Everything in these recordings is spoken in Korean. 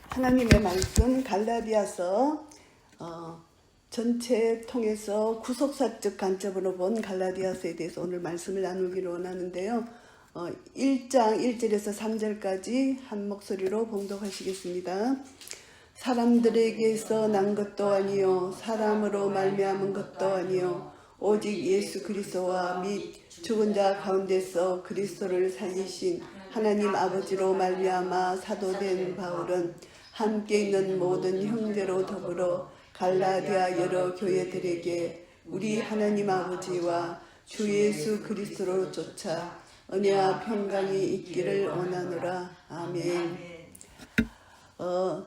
하나님의 말씀 갈라디아서 전체 통해서 구속사적 관점으로 본 갈라디아서에 대해서 오늘 말씀을 나누기를 원하는데요. 1장 1절에서 3절까지 한 목소리로 봉독하시겠습니다. 사람들에게서 난 것도 아니요 사람으로 말미암은 것도 아니요 오직 예수 그리스도와 및 죽은 자 가운데서 그리스도를 살리신 하나님 아버지로 말미암아 사도된 바울은 함께 있는 모든 형제로 더불어 갈라디아 여러 교회들에게 우리 하나님 아버지와 주 예수 그리스도로 쫓아 은혜와 평강이 있기를 원하노라. 아멘.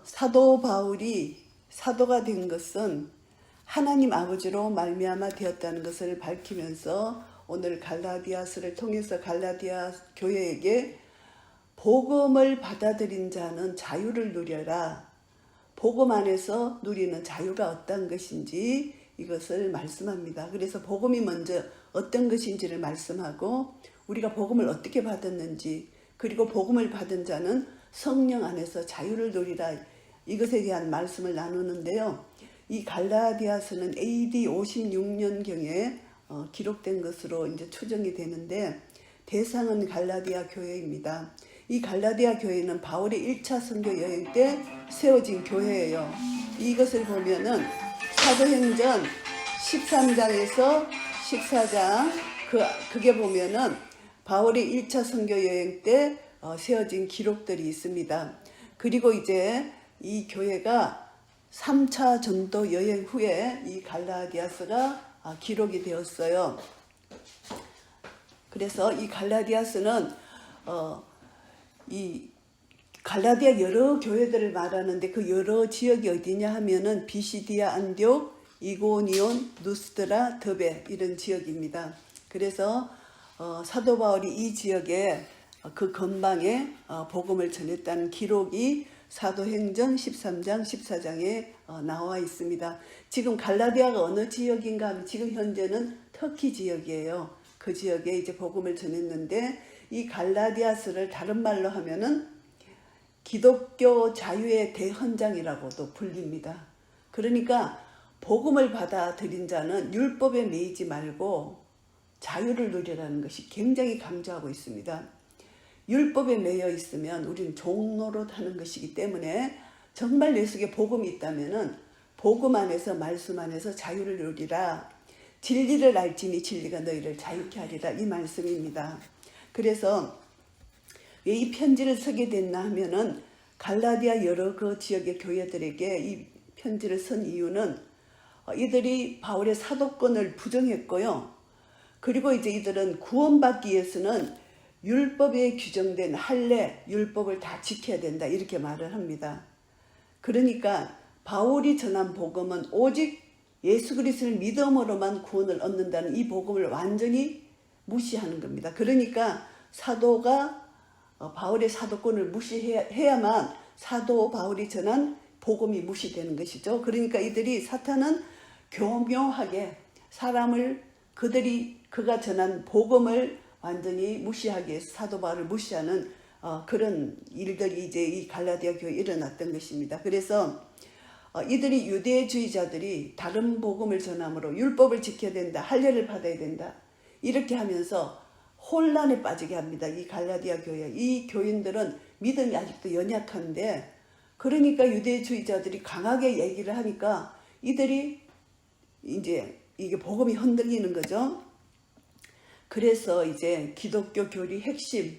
사도 바울이 사도가 된 것은 하나님 아버지로 말미암아 되었다는 것을 밝히면서 오늘 갈라디아서를 통해서 갈라디아 교회에게 복음을 받아들인 자는 자유를 누려라. 복음 안에서 누리는 자유가 어떤 것인지 이것을 말씀합니다. 그래서 복음이 먼저 어떤 것인지를 말씀하고 우리가 복음을 어떻게 받았는지, 그리고 복음을 받은 자는 성령 안에서 자유를 누리라, 이것에 대한 말씀을 나누는데요. 이 갈라디아서는 AD 56년경에 기록된 것으로 이제 추정이 되는데 대상은 갈라디아 교회입니다. 이 갈라디아 교회는 바울의 1차 선교 여행 때 세워진 교회예요. 이것을 보면은 사도행전 13장에서 14장 그게 보면은 바울의 1차 선교 여행 때 세워진 기록들이 있습니다. 그리고 이제 이 교회가 3차 전도 여행 후에 이 갈라디아서가 기록이 되었어요. 그래서 이 갈라디아서는 이 갈라디아 여러 교회들을 말하는데 그 여러 지역이 어디냐 하면은 비시디아, 안디옥, 이고니온, 누스드라, 더베 이런 지역입니다. 그래서 사도 바울이 이 지역에 그 근방에 복음을 전했다는 기록이 사도행전 13장, 14장에 나와 있습니다. 지금 갈라디아가 어느 지역인가 하면 지금 현재는 터키 지역이에요. 그 지역에 이제 복음을 전했는데 이 갈라디아서를 다른 말로 하면은 기독교 자유의 대헌장이라고도 불립니다. 그러니까 복음을 받아들인 자는 율법에 매이지 말고 자유를 누리라는 것이 굉장히 강조하고 있습니다. 율법에 매여 있으면 우리는 종노릇 하는 것이기 때문에 정말 내 속에 복음이 있다면은 복음 안에서 말씀 안에서 자유를 누리라. 진리를 알지니 진리가 너희를 자유케 하리라, 이 말씀입니다. 그래서 왜 이 편지를 쓰게 됐나 하면은 갈라디아 여러 그 지역의 교회들에게 이 편지를 쓴 이유는 이들이 바울의 사도권을 부정했고요. 그리고 이제 이들은 구원받기 위해서는 율법에 규정된 할례, 율법을 다 지켜야 된다, 이렇게 말을 합니다. 그러니까 바울이 전한 복음은 오직 예수 그리스도를 믿음으로만 구원을 얻는다는 이 복음을 완전히 무시하는 겁니다. 그러니까 사도가 바울의 사도권을 무시해야만 사도 바울이 전한 복음이 무시되는 것이죠. 그러니까 이들이 사탄은 교묘하게 사람을 그가 전한 복음을 완전히 무시하게 해서 사도 바울을 무시하는 그런 일들이 이제 이 갈라디아 교회에 일어났던 것입니다. 그래서 이들이 유대주의자들이 다른 복음을 전함으로 율법을 지켜야 된다, 할례를 받아야 된다, 이렇게 하면서 혼란에 빠지게 합니다. 이 갈라디아 교회, 이 교인들은 믿음이 아직도 연약한데, 그러니까 유대주의자들이 강하게 얘기를 하니까 이들이 이제 이게 복음이 흔들리는 거죠. 그래서 이제 기독교 교리 핵심,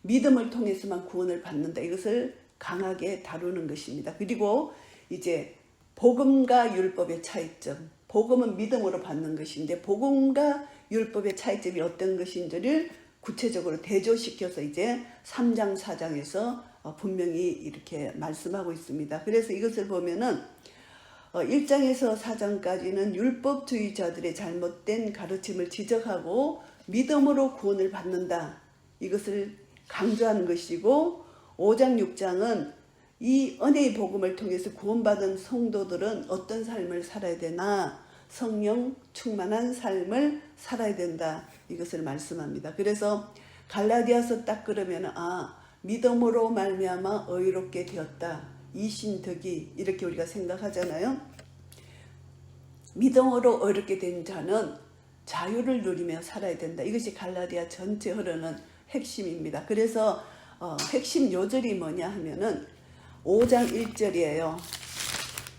믿음을 통해서만 구원을 받는다, 이것을 강하게 다루는 것입니다. 그리고 이제 복음과 율법의 차이점, 복음은 믿음으로 받는 것인데 복음과 율법의 차이점이 어떤 것인지를 구체적으로 대조시켜서 이제 3장 4장에서 분명히 이렇게 말씀하고 있습니다. 그래서 이것을 보면은 1장에서 4장까지는 율법주의자들의 잘못된 가르침을 지적하고 믿음으로 구원을 받는다, 이것을 강조하는 것이고, 5장 6장은 이 은혜의 복음을 통해서 구원받은 성도들은 어떤 삶을 살아야 되나, 성령 충만한 삶을 살아야 된다, 이것을 말씀합니다. 그래서 갈라디아서 딱 그러면 믿음으로 말미암아 의롭게 되었다, 이신덕이 이렇게 우리가 생각하잖아요. 믿음으로 어렵게 된 자는 자유를 누리며 살아야 된다. 이것이 갈라디아 전체 흐르는 핵심입니다. 그래서 핵심 요절이 뭐냐 하면은 5장 1절이에요.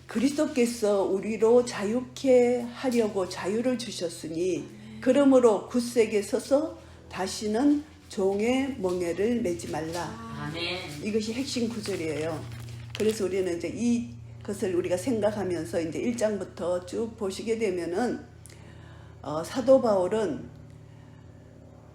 그리스도께서 우리로 자유케 하려고 자유를 주셨으니 그러므로 굳세게 서서 다시는 종의 멍에를 매지 말라. 아멘. 이것이 핵심 구절이에요. 그래서 우리는 이제 이것을 우리가 생각하면서 이제 1장부터 쭉 보시게 되면은 사도 바울은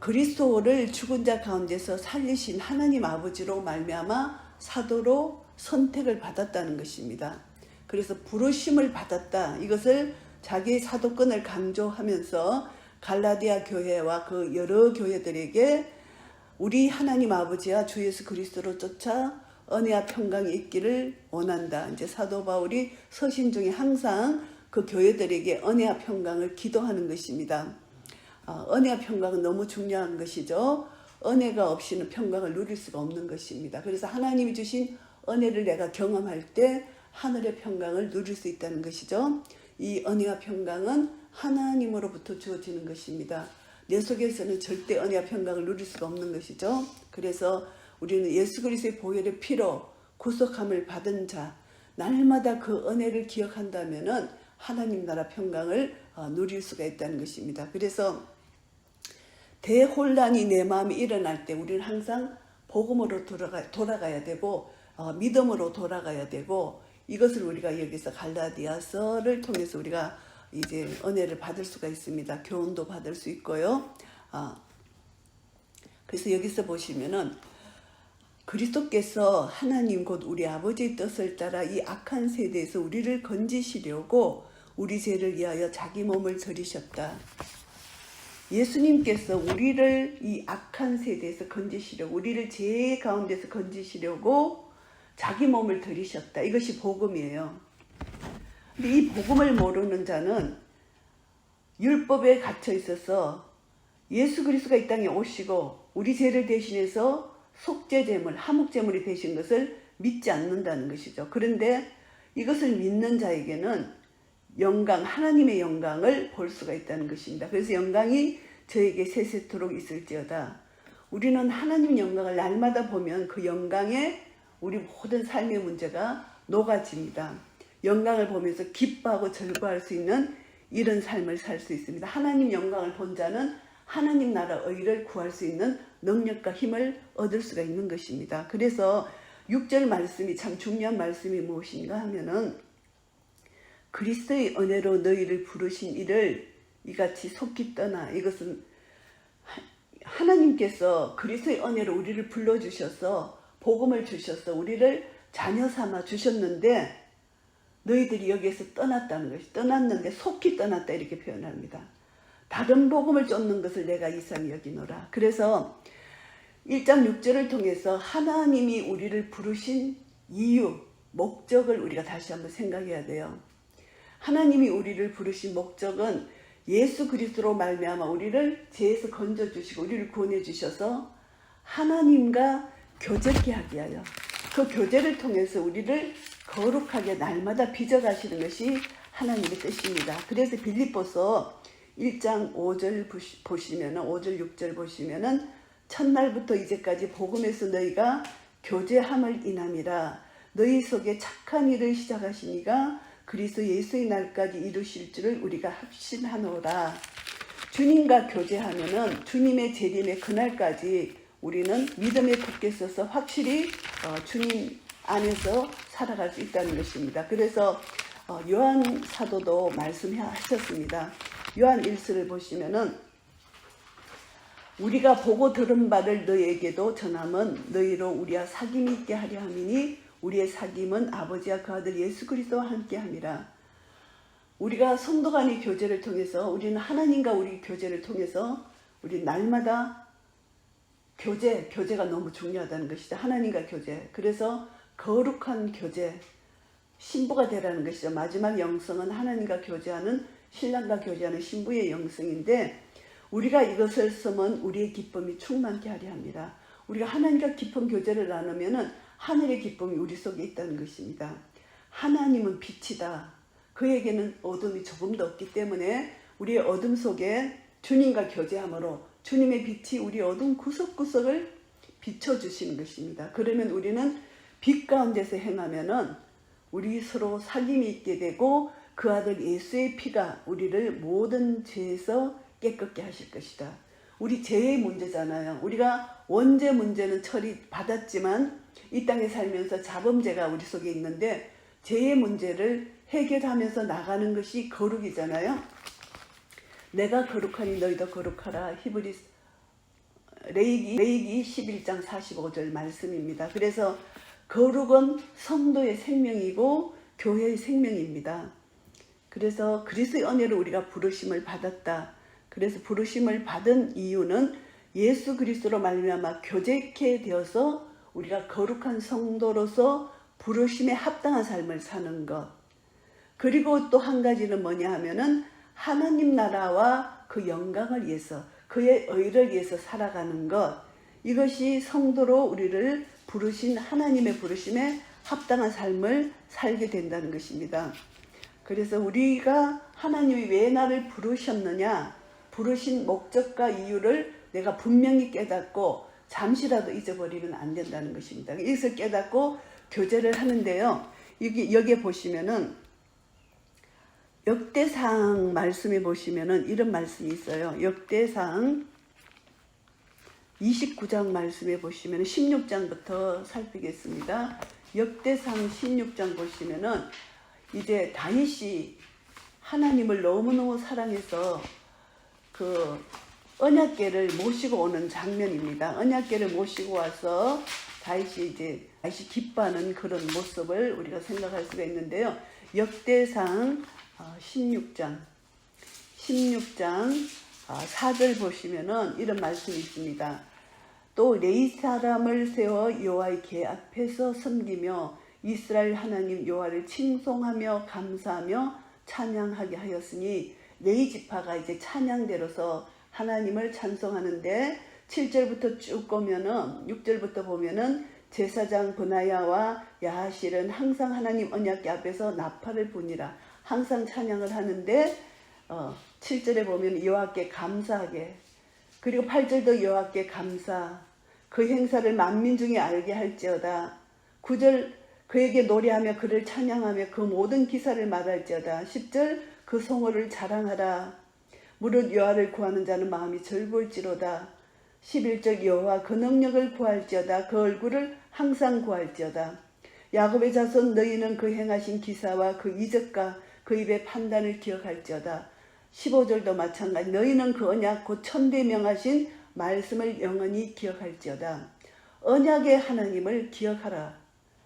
그리스도를 죽은 자 가운데서 살리신 하나님 아버지로 말미암아 사도로 선택을 받았다는 것입니다. 그래서 부르심을 받았다. 이것을 자기의 사도권을 강조하면서 갈라디아 교회와 그 여러 교회들에게 우리 하나님 아버지와 주 예수 그리스도로 쫓아 은혜와 평강이 있기를 원한다. 이제 사도 바울이 서신 중에 항상 그 교회들에게 은혜와 평강을 기도하는 것입니다. 은혜와 평강은 너무 중요한 것이죠. 은혜가 없이는 평강을 누릴 수가 없는 것입니다. 그래서 하나님이 주신 은혜를 내가 경험할 때 하늘의 평강을 누릴 수 있다는 것이죠. 이 은혜와 평강은 하나님으로부터 주어지는 것입니다. 내 속에서는 절대 은혜와 평강을 누릴 수가 없는 것이죠. 그래서 우리는 예수 그리스도의 보혈의 피로 구속함을 받은 자, 날마다 그 은혜를 기억한다면은 하나님 나라 평강을 누릴 수가 있다는 것입니다. 그래서 대혼란이 내 마음에 일어날 때 우리는 항상 복음으로 돌아가야 되고 믿음으로 돌아가야 되고 이것을 우리가 여기서 갈라디아서를 통해서 우리가 이제 은혜를 받을 수가 있습니다. 교훈도 받을 수 있고요. 그래서 여기서 보시면은 그리스도께서 하나님 곧 우리 아버지의 뜻을 따라 이 악한 세대에서 우리를 건지시려고 우리 죄를 위하여 자기 몸을 들이셨다. 예수님께서 우리를 이 악한 세대에서 건지시려고 우리를 죄 가운데서 건지시려고 자기 몸을 들이셨다. 이것이 복음이에요. 근데 이 복음을 모르는 자는 율법에 갇혀 있어서 예수 그리스도가 이 땅에 오시고 우리 죄를 대신해서 속죄제물, 화목제물이 되신 것을 믿지 않는다는 것이죠. 그런데 이것을 믿는 자에게는 영광, 하나님의 영광을 볼 수가 있다는 것입니다. 그래서 영광이 저에게 세세토록 있을지어다. 우리는 하나님 영광을 날마다 보면 그 영광에 우리 모든 삶의 문제가 녹아집니다. 영광을 보면서 기뻐하고 즐거워할 수 있는 이런 삶을 살 수 있습니다. 하나님 영광을 본 자는 하나님 나라 의를 구할 수 있는 능력과 힘을 얻을 수가 있는 것입니다. 그래서 6절 말씀이 참 중요한 말씀이 무엇인가 하면은 그리스도의 은혜로 너희를 부르신 이를 이같이 속히 떠나. 이것은 하나님께서 그리스도의 은혜로 우리를 불러주셔서 복음을 주셔서 우리를 자녀 삼아 주셨는데 너희들이 여기에서 떠났다는 것이 떠났는데 속히 떠났다 이렇게 표현합니다. 다른 복음을 쫓는 것을 내가 이상히 여기노라. 그래서 1장 6절을 통해서 하나님이 우리를 부르신 이유, 목적을 우리가 다시 한번 생각해야 돼요. 하나님이 우리를 부르신 목적은 예수 그리스도로 말미암아 우리를 죄에서 건져주시고 우리를 구원해 주셔서 하나님과 교제케 하게 하여 그 교제를 통해서 우리를 거룩하게 날마다 빚어가시는 것이 하나님의 뜻입니다. 그래서 빌립보서 1장 5절 보시면은 5절 6절 보시면은 첫날부터 이제까지 복음에서 너희가 교제함을 인함이라. 너희 속에 착한 일을 시작하시니가 그리스도 예수의 날까지 이루실 줄을 우리가 확신하노라. 주님과 교제하면은 주님의 재림의 그날까지 우리는 믿음에 굳게 서서 확실히 주님 안에서 살아갈 수 있다는 것입니다. 그래서 요한 사도도 말씀하셨습니다. 요한 1서를 보시면은 우리가 보고 들은 바를 너희에게도 전함은 너희로 우리와 사귐이 있게 하려 함이니 우리의 사귐은 아버지와 그 아들 예수 그리스도와 함께 함이라. 우리가 성도 간의 교제를 통해서 우리는 하나님과 우리 교제를 통해서 우리 날마다 교제가 너무 중요하다는 것이죠. 하나님과 교제. 그래서 거룩한 교제, 신부가 되라는 것이죠. 마지막 영성은 하나님과 교제하는 신랑과 교제하는 신부의 영성인데 우리가 이것을 쓰면 우리의 기쁨이 충만케 하려 합니다. 우리가 하나님과 깊은 교제를 나누면은 하늘의 기쁨이 우리 속에 있다는 것입니다. 하나님은 빛이다. 그에게는 어둠이 조금도 없기 때문에 우리의 어둠 속에 주님과 교제함으로 주님의 빛이 우리 어둠 구석구석을 비춰주시는 것입니다. 그러면 우리는 빛 가운데서 행하면은 우리 서로 사귐이 있게 되고 그 아들 예수의 피가 우리를 모든 죄에서 깨끗게 하실 것이다. 우리 죄의 문제잖아요. 우리가 원죄 문제는 처리 받았지만 이 땅에 살면서 자범죄가 우리 속에 있는데 죄의 문제를 해결하면서 나가는 것이 거룩이잖아요. 내가 거룩하니 너희도 거룩하라. 레위기 11장 45절 말씀입니다. 그래서 거룩은 성도의 생명이고 교회의 생명입니다. 그래서 그리스도의 은혜로 우리가 부르심을 받았다. 그래서 부르심을 받은 이유는 예수 그리스도로 말미암아 교제케 되어서 우리가 거룩한 성도로서 부르심에 합당한 삶을 사는 것. 그리고 또 한 가지는 뭐냐 하면은 하나님 나라와 그 영광을 위해서 그의 의를 위해서 살아가는 것. 이것이 성도로 우리를 부르신 하나님의 부르심에 합당한 삶을 살게 된다는 것입니다. 그래서 우리가 하나님이 왜 나를 부르셨느냐, 부르신 목적과 이유를 내가 분명히 깨닫고 잠시라도 잊어버리면 안 된다는 것입니다. 이것을 깨닫고 교제를 하는데요. 여기에 보시면은 역대상 말씀에 보시면은 이런 말씀이 있어요. 역대상 29장 말씀에 보시면 16장부터 살피겠습니다. 역대상 16장 보시면은 이제 다윗이 하나님을 너무너무 사랑해서 그 언약궤를 모시고 오는 장면입니다. 언약궤를 모시고 와서 다윗이 기뻐하는 그런 모습을 우리가 생각할 수가 있는데요. 역대상 16장 4절 보시면은 이런 말씀이 있습니다. 또 레위 사람을 세워 여호와의 궤 앞에서 섬기며 이스라엘 하나님 여호와를 칭송하며 감사하며 찬양하게 하였으니 레위 지파가 이제 찬양대로서 하나님을 찬송하는데 7절부터 쭉 보면은 6절부터 보면은 제사장 브나야와 야하실은 항상 하나님 언약궤 앞에서 나팔을 부니라 항상 찬양을 하는데 7절에 보면 여호와께 감사하게, 그리고 8절도 여호와께 감사, 그 행사를 만민 중에 알게 할지어다. 9절 그에게 노래하며 그를 찬양하며 그 모든 기사를 말할지어다. 10절 그 성호를 자랑하라. 무릇 여호와를 구하는 자는 마음이 즐거울지로다. 11절 여호와 그 능력을 구할지어다. 그 얼굴을 항상 구할지어다. 야곱의 자손 너희는 그 행하신 기사와 그 이적과 그 입의 판단을 기억할지어다. 15절도 마찬가지. 너희는 그 언약 곧 천대 명하신 말씀을 영원히 기억할지어다. 언약의 하나님을 기억하라.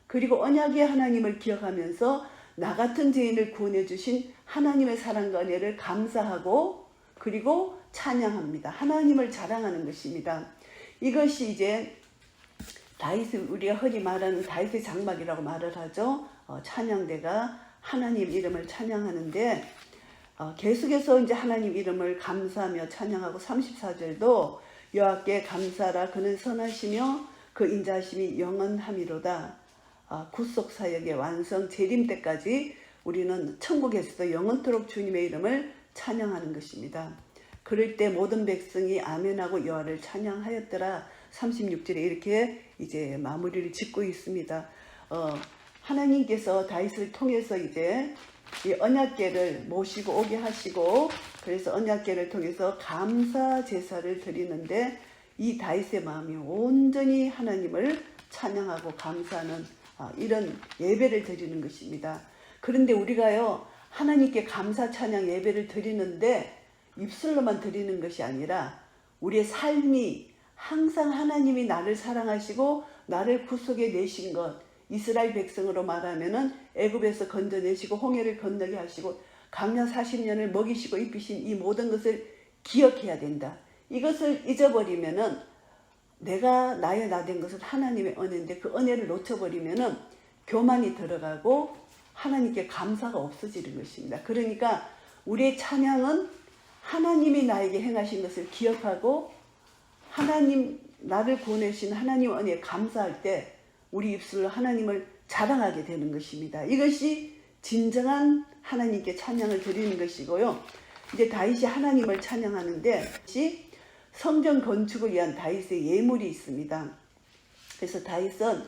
그리고 언약의 하나님을 기억하면서 나 같은 죄인을 구원해 주신 하나님의 사랑과 은혜를 감사하고 그리고 찬양합니다. 하나님을 자랑하는 것입니다. 이것이 이제 다윗을 우리가 흔히 말하는 다윗의 장막이라고 말을 하죠. 찬양대가 하나님 이름을 찬양하는데 계속해서 이제 하나님 이름을 감사하며 찬양하고 34절도 여호와께 감사하라. 그는 선하시며 그 인자하심이 영원함이로다. 구속 사역의 완성 재림 때까지 우리는 천국에서도 영원토록 주님의 이름을 찬양하는 것입니다. 그럴 때 모든 백성이 아멘하고 여호와를 찬양하였더라. 36절에 이렇게 이제 마무리를 짓고 있습니다. 하나님께서 다윗을 통해서 이제 이 언약궤를 모시고 오게 하시고, 그래서 언약궤를 통해서 감사 제사를 드리는데 이 다윗의 마음이 온전히 하나님을 찬양하고 감사하는 이런 예배를 드리는 것입니다. 그런데 우리가요 하나님께 감사 찬양 예배를 드리는데 입술로만 드리는 것이 아니라 우리의 삶이 항상 하나님이 나를 사랑하시고 나를 구속해 내신 것, 이스라엘 백성으로 말하면은 애굽에서 건져내시고 홍해를 건너게 하시고 광야 40년을 먹이시고 입히신 이 모든 것을 기억해야 된다. 이것을 잊어버리면은 내가 나의 나 된 것은 하나님의 은혜인데 그 은혜를 놓쳐버리면은 교만이 들어가고 하나님께 감사가 없어지는 것입니다. 그러니까 우리의 찬양은 하나님이 나에게 행하신 것을 기억하고 하나님 나를 구원해 주신 하나님 은혜에 감사할 때 우리 입술로 하나님을 자랑하게 되는 것입니다. 이것이 진정한 하나님께 찬양을 드리는 것이고요. 이제 다윗이 하나님을 찬양하는데 성전 건축을 위한 다윗의 예물이 있습니다. 그래서 다윗은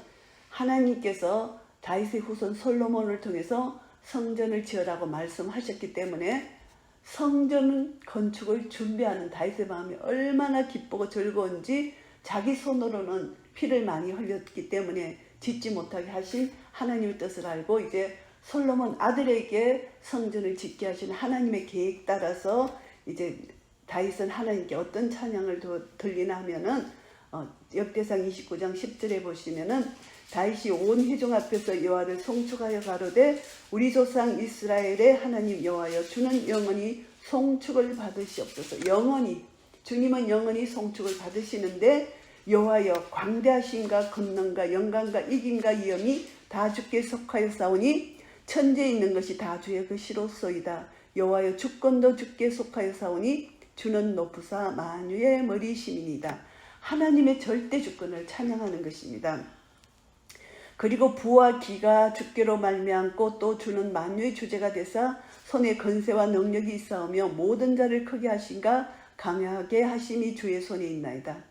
하나님께서 다윗의 후손 솔로몬을 통해서 성전을 지으라고 말씀하셨기 때문에 성전 건축을 준비하는 다윗의 마음이 얼마나 기쁘고 즐거운지 자기 손으로는 피를 많이 흘렸기 때문에 짓지 못하게 하신 하나님의 뜻을 알고 이제 솔로몬 아들에게 성전을 짓게 하신 하나님의 계획 따라서 이제 다윗은 하나님께 어떤 찬양을 들리나 하면은 역대상 29장 10절에 보시면은 다윗이 온 회중 앞에서 여호와를 송축하여 가로되 우리 조상 이스라엘의 하나님 여호와여 주는 영원히 송축을 받으시옵소서. 영원히 주님은 영원히 송축을 받으시는데 여호와여 광대하심과 권능과 영광과 이김과 위엄이 다 주께 속하여 싸우니 천지에 있는 것이 다 주의 것이로소이다. 여호와여 주권도 주께 속하여 싸우니 주는 높으사 만유의 머리심이니이다. 하나님의 절대 주권을 찬양하는 것입니다. 그리고 부와 기가 주께로 말미암고 또 주는 만유의 주제가 되사 손에 건세와 능력이 있사오며 모든 자를 크게 하신가 강하게 하심이 주의 손에 있나이다.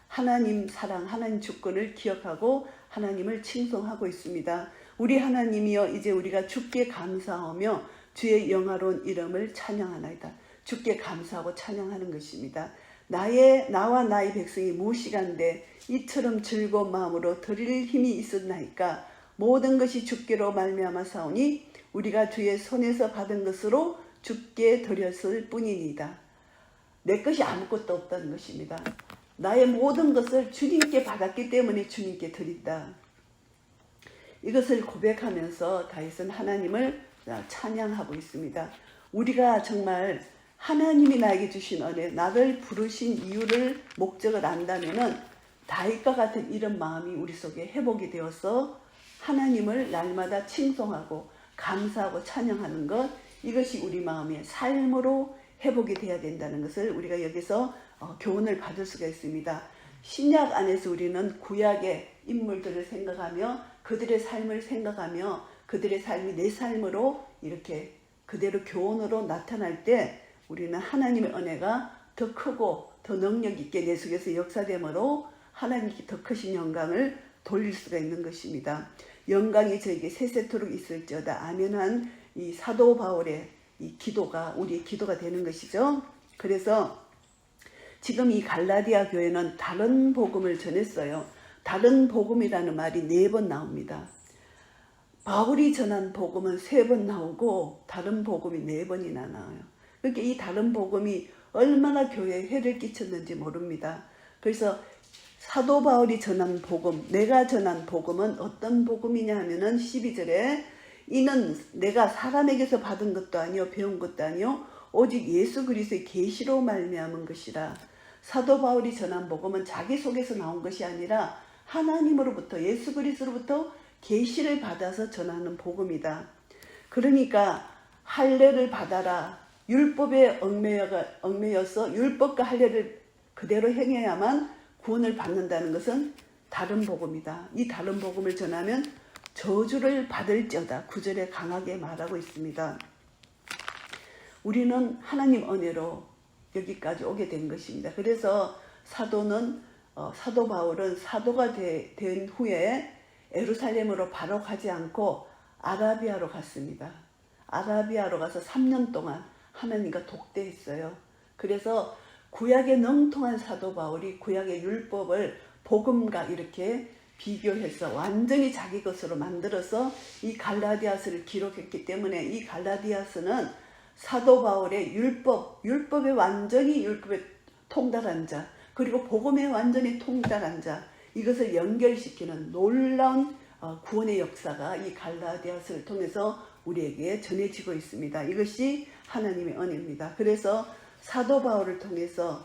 하나님 사랑, 하나님 주권을 기억하고 하나님을 칭송하고 있습니다. 우리 하나님이여 이제 우리가 주께 감사하며 주의 영화로운 이름을 찬양하나이다. 주께 감사하고 찬양하는 것입니다. 나와 나의 백성이 무엇이간데 이처럼 즐거운 마음으로 드릴 힘이 있었나이까. 모든 것이 주께로 말미암아 사오니 우리가 주의 손에서 받은 것으로 주께 드렸을 뿐이니이다. 내 것이 아무것도 없다는 것입니다. 나의 모든 것을 주님께 받았기 때문에 주님께 드린다. 이것을 고백하면서 다윗은 하나님을 찬양하고 있습니다. 우리가 정말 하나님이 나에게 주신 은혜, 나를 부르신 이유를 목적을 안다면은 다윗과 같은 이런 마음이 우리 속에 회복이 되어서 하나님을 날마다 칭송하고 감사하고 찬양하는 것, 이것이 우리 마음의 삶으로 회복이 돼야 된다는 것을 우리가 여기서 교훈을 받을 수가 있습니다. 신약 안에서 우리는 구약의 인물들을 생각하며 그들의 삶을 생각하며 그들의 삶이 내 삶으로 이렇게 그대로 교훈으로 나타날 때 우리는 하나님의 은혜가 더 크고 더 능력 있게 내 속에서 역사되므로 하나님께 더 크신 영광을 돌릴 수가 있는 것입니다. 영광이 저에게 세세토록 있을지어다. 아멘한 이 사도 바울의 이 기도가 우리의 기도가 되는 것이죠. 그래서 지금 이 갈라디아 교회는 다른 복음을 전했어요. 다른 복음이라는 말이 4번 나옵니다. 바울이 전한 복음은 3번 나오고 다른 복음이 4번이나 나와요. 그러니까 이 다른 복음이 얼마나 교회에 해를 끼쳤는지 모릅니다. 그래서 사도 바울이 전한 복음, 내가 전한 복음은 어떤 복음이냐 하면은 12절에 이는 내가 사람에게서 받은 것도 아니요 배운 것도 아니요 오직 예수 그리스도의 계시로 말미암은 것이라. 사도 바울이 전한 복음은 자기 속에서 나온 것이 아니라 하나님으로부터 예수 그리스도로부터 계시를 받아서 전하는 복음이다. 그러니까 할례를 받아라. 율법에 얽매여서 율법과 할례를 그대로 행해야만 구원을 받는다는 것은 다른 복음이다. 이 다른 복음을 전하면 저주를 받을지어다. 9절에 강하게 말하고 있습니다. 우리는 하나님 은혜로 여기까지 오게 된 것입니다. 그래서 사도 바울은 사도가 된 후에 예루살렘으로 바로 가지 않고 아라비아로 갔습니다. 아라비아로 가서 3년 동안 하나님과 독대했어요. 그래서 구약에 능통한 사도 바울이 구약의 율법을 복음과 이렇게 비교해서 완전히 자기 것으로 만들어서 이 갈라디아서를 기록했기 때문에 이 갈라디아서는 사도 바울의 율법에 완전히 율법에 통달한 자, 그리고 복음에 완전히 통달한 자, 이것을 연결시키는 놀라운 구원의 역사가 이 갈라디아서를 통해서 우리에게 전해지고 있습니다. 이것이 하나님의 은혜입니다. 그래서 사도 바울을 통해서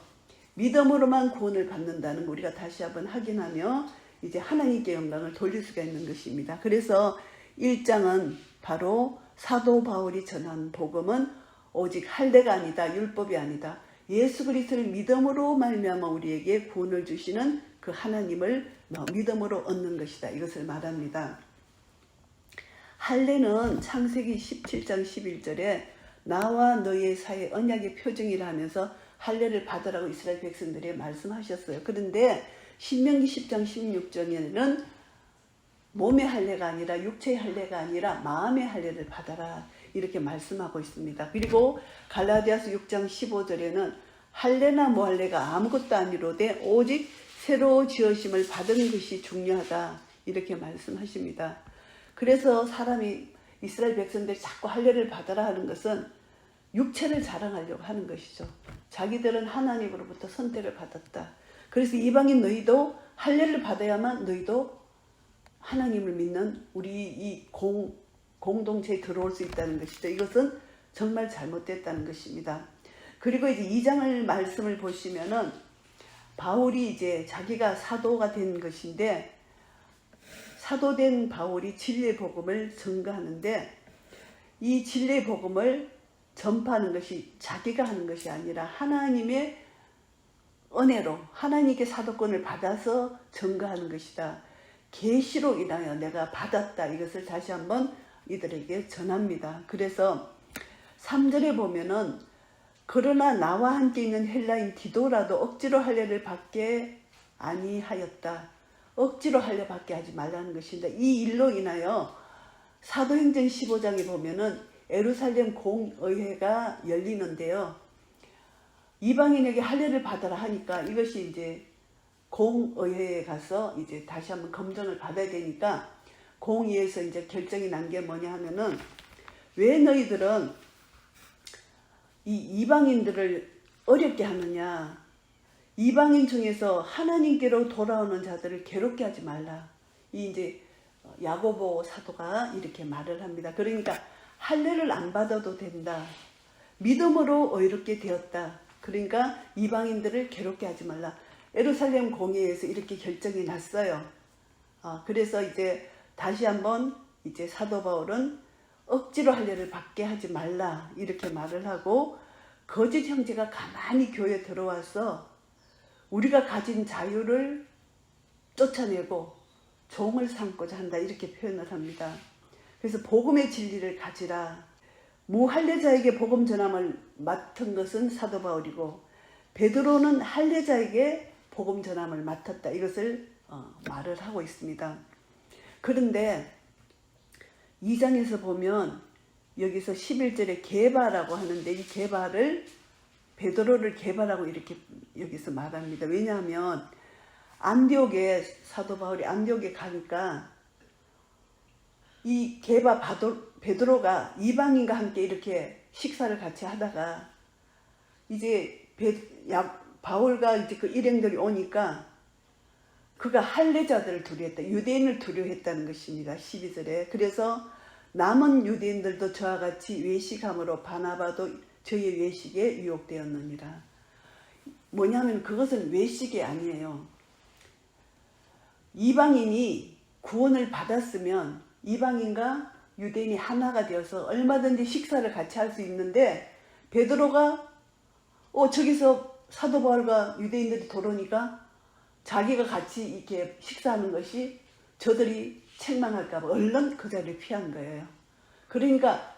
믿음으로만 구원을 받는다는 거 우리가 다시 한번 확인하며 이제 하나님께 영광을 돌릴 수가 있는 것입니다. 그래서 1장은 바로 사도 바울이 전한 복음은 오직 할례가 아니다. 율법이 아니다. 예수 그리스도를 믿음으로 말미암아 우리에게 구원을 주시는 그 그 하나님을 믿음으로 얻는 것이다. 이것을 말합니다. 할례는 창세기 17장 11절에 나와 너의 사이의 언약의 표징이라 하면서 할례를 받으라고 이스라엘 백성들이 말씀하셨어요. 그런데 신명기 10장 16절에는 몸의 할례가 아니라 육체의 할례가 아니라 마음의 할례를 받아라 이렇게 말씀하고 있습니다. 그리고 갈라디아서 6장 15절에는 할례나 무할례가 아무것도 아니로되 오직 새로 지으심을 받은 것이 중요하다 이렇게 말씀하십니다. 그래서 사람이 이스라엘 백성들이 자꾸 할례를 받아라 하는 것은 육체를 자랑하려고 하는 것이죠. 자기들은 하나님으로부터 선택을 받았다. 그래서 이방인 너희도 할례를 받아야만 너희도 하나님을 믿는 우리 이 공동체에 들어올 수 있다는 것이죠. 이것은 정말 잘못됐다는 것입니다. 그리고 이제 2장을 말씀을 보시면은 바울이 이제 자기가 사도가 된 것인데 사도된 바울이 진리의 복음을 전가하는데 이 진리의 복음을 전파하는 것이 자기가 하는 것이 아니라 하나님의 은혜로 하나님께 사도권을 받아서 전가하는 것이다. 계시로 인하여 내가 받았다. 이것을 다시 한번 이들에게 전합니다. 그래서 3절에 보면은 그러나 나와 함께 있는 헬라인 디도라도 억지로 할례를 받게 아니하였다. 억지로 할례 받게 하지 말라는 것입니다. 이 일로 인하여 사도행전 15장에 보면은 예루살렘 공의회가 열리는데요. 이방인에게 할례를 받아라 하니까 이것이 이제 공의회에 가서 이제 다시 한번 검증을 받아야 되니까 공의회에서 이제 결정이 난 게 뭐냐 하면은 왜 너희들은 이 이방인들을 어렵게 하느냐. 이방인 중에서 하나님께로 돌아오는 자들을 괴롭게 하지 말라. 이 이제 야고보 사도가 이렇게 말을 합니다. 그러니까 할례를 안 받아도 된다. 믿음으로 의롭게 되었다. 그러니까 이방인들을 괴롭게 하지 말라. 예루살렘 공회에서 이렇게 결정이 났어요. 그래서 이제 다시 한번 이제 사도 바울은 억지로 할례를 받게 하지 말라 이렇게 말을 하고 거짓 형제가 가만히 교회에 들어와서 우리가 가진 자유를 쫓아내고 종을 삼고자 한다 이렇게 표현을 합니다. 그래서 복음의 진리를 가지라. 무할례자에게 복음 전함을 맡은 것은 사도 바울이고 베드로는 할례자에게 복음 전함을 맡았다. 이것을 말을 하고 있습니다. 그런데 2장에서 보면 여기서 11절에 게바라고 하는데 이 게바를 베드로를 게바라고 이렇게 여기서 말합니다. 왜냐하면 안디옥에 사도 바울이 안디옥에 가니까 이 게바 베드로가 이방인과 함께 이렇게 식사를 같이 하다가 이제 바울과 이제 그 일행들이 오니까 그가 할례자들을 두려워했다. 유대인을 두려워했다는 것입니다. 12절에. 그래서 남은 유대인들도 저와 같이 외식함으로 바나바도 저의 외식에 유혹되었느니라. 뭐냐면 그것은 외식이 아니에요. 이방인이 구원을 받았으면 이방인과 유대인이 하나가 되어서 얼마든지 식사를 같이 할 수 있는데 베드로가 저기서 사도 바울과 유대인들이 들어오니까 자기가 같이 이렇게 식사하는 것이 저들이 책망할까 봐 얼른 그 자리를 피한 거예요. 그러니까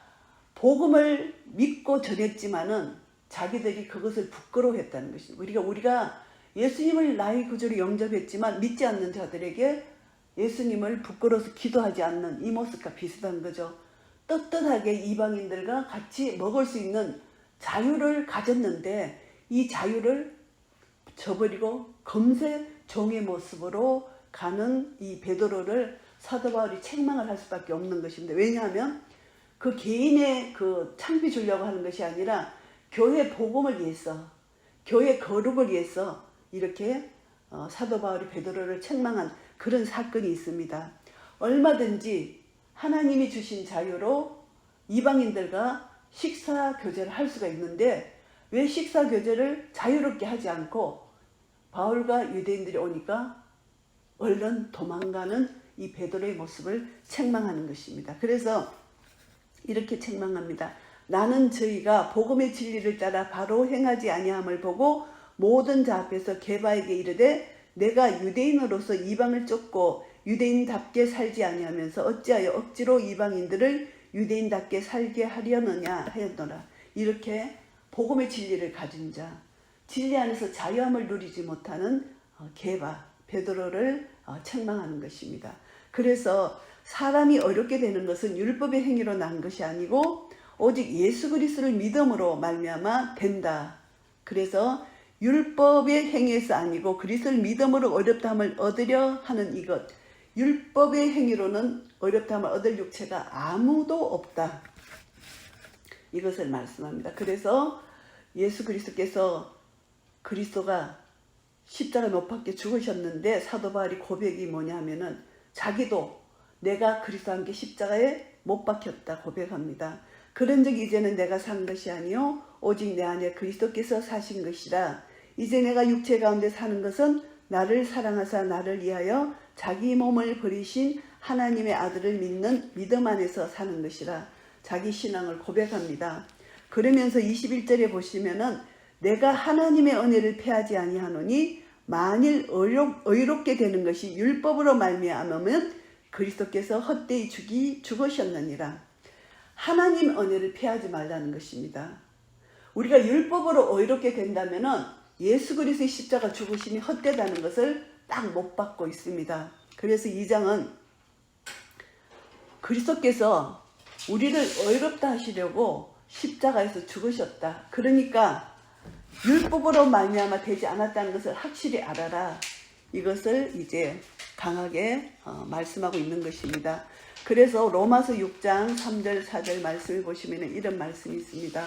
복음을 믿고 전했지만은 자기들이 그것을 부끄러워했다는 것입니다. 우리가 예수님을 나의 구주로 영접했지만 믿지 않는 자들에게 예수님을 부끄러워서 기도하지 않는 이 모습과 비슷한 거죠. 떳떳하게 이방인들과 같이 먹을 수 있는 자유를 가졌는데 이 자유를 저버리고 금세 종의 모습으로 가는 이 베드로를 사도 바울이 책망을 할 수밖에 없는 것입니다. 왜냐하면 그 개인의 그 창피 주려고 하는 것이 아니라 교회 복음을 위해서, 교회 거룩을 위해서 이렇게 사도 바울이 베드로를 책망한 그런 사건이 있습니다. 얼마든지 하나님이 주신 자유로 이방인들과 식사 교제를 할 수가 있는데 왜 식사 교제를 자유롭게 하지 않고 바울과 유대인들이 오니까 얼른 도망가는 이 베드로의 모습을 책망하는 것입니다. 그래서 이렇게 책망합니다. 나는 저희가 복음의 진리를 따라 바로 행하지 아니함을 보고 모든 자 앞에서 게바에게 이르되 내가 유대인으로서 이방을 쫓고 유대인답게 살지 아니하면서 어찌하여 억지로 이방인들을 유대인답게 살게 하려느냐 하였노라. 이렇게 복음의 진리를 가진 자, 진리 안에서 자유함을 누리지 못하는 게바, 베드로를 책망하는 것입니다. 그래서 사람이 어렵게 되는 것은 율법의 행위로 난 것이 아니고 오직 예수 그리스도를 믿음으로 말미암아 된다. 그래서 율법의 행위에서 아니고 그리스도를 믿음으로 어렵다함을 얻으려 하는 이것, 율법의 행위로는 어렵다함을 얻을 육체가 아무도 없다. 이것을 말씀합니다. 그래서 예수 그리스도께서 그리스도가 십자가 못 박혀 죽으셨는데 사도 바울이 고백이 뭐냐 하면은 자기도 내가 그리스도와 함께 십자가에 못 박혔다 고백합니다. 그런 적이 이제는 내가 산 것이 아니요 오직 내 안에 그리스도께서 사신 것이라. 이제 내가 육체 가운데 사는 것은 나를 사랑하사 나를 위하여 자기 몸을 버리신 하나님의 아들을 믿는 믿음 안에서 사는 것이라. 자기 신앙을 고백합니다. 그러면서 21절에 보시면은 내가 하나님의 은혜를 패하지 아니하노니 만일 의롭게 되는 것이 율법으로 말미암으면 그리스도께서 헛되이 죽으셨느니라. 하나님 은혜를 패하지 말라는 것입니다. 우리가 율법으로 의롭게 된다면은 예수 그리스도의 십자가 죽으심이 헛되다는 것을 딱 못 받고 있습니다. 그래서 2장은 그리스도께서 우리를 의롭다 하시려고 십자가에서 죽으셨다. 그러니까 율법으로 말미암아 되지 않았다는 것을 확실히 알아라. 이것을 이제 강하게 말씀하고 있는 것입니다. 그래서 로마서 6장 3절 4절 말씀을 보시면 이런 말씀이 있습니다.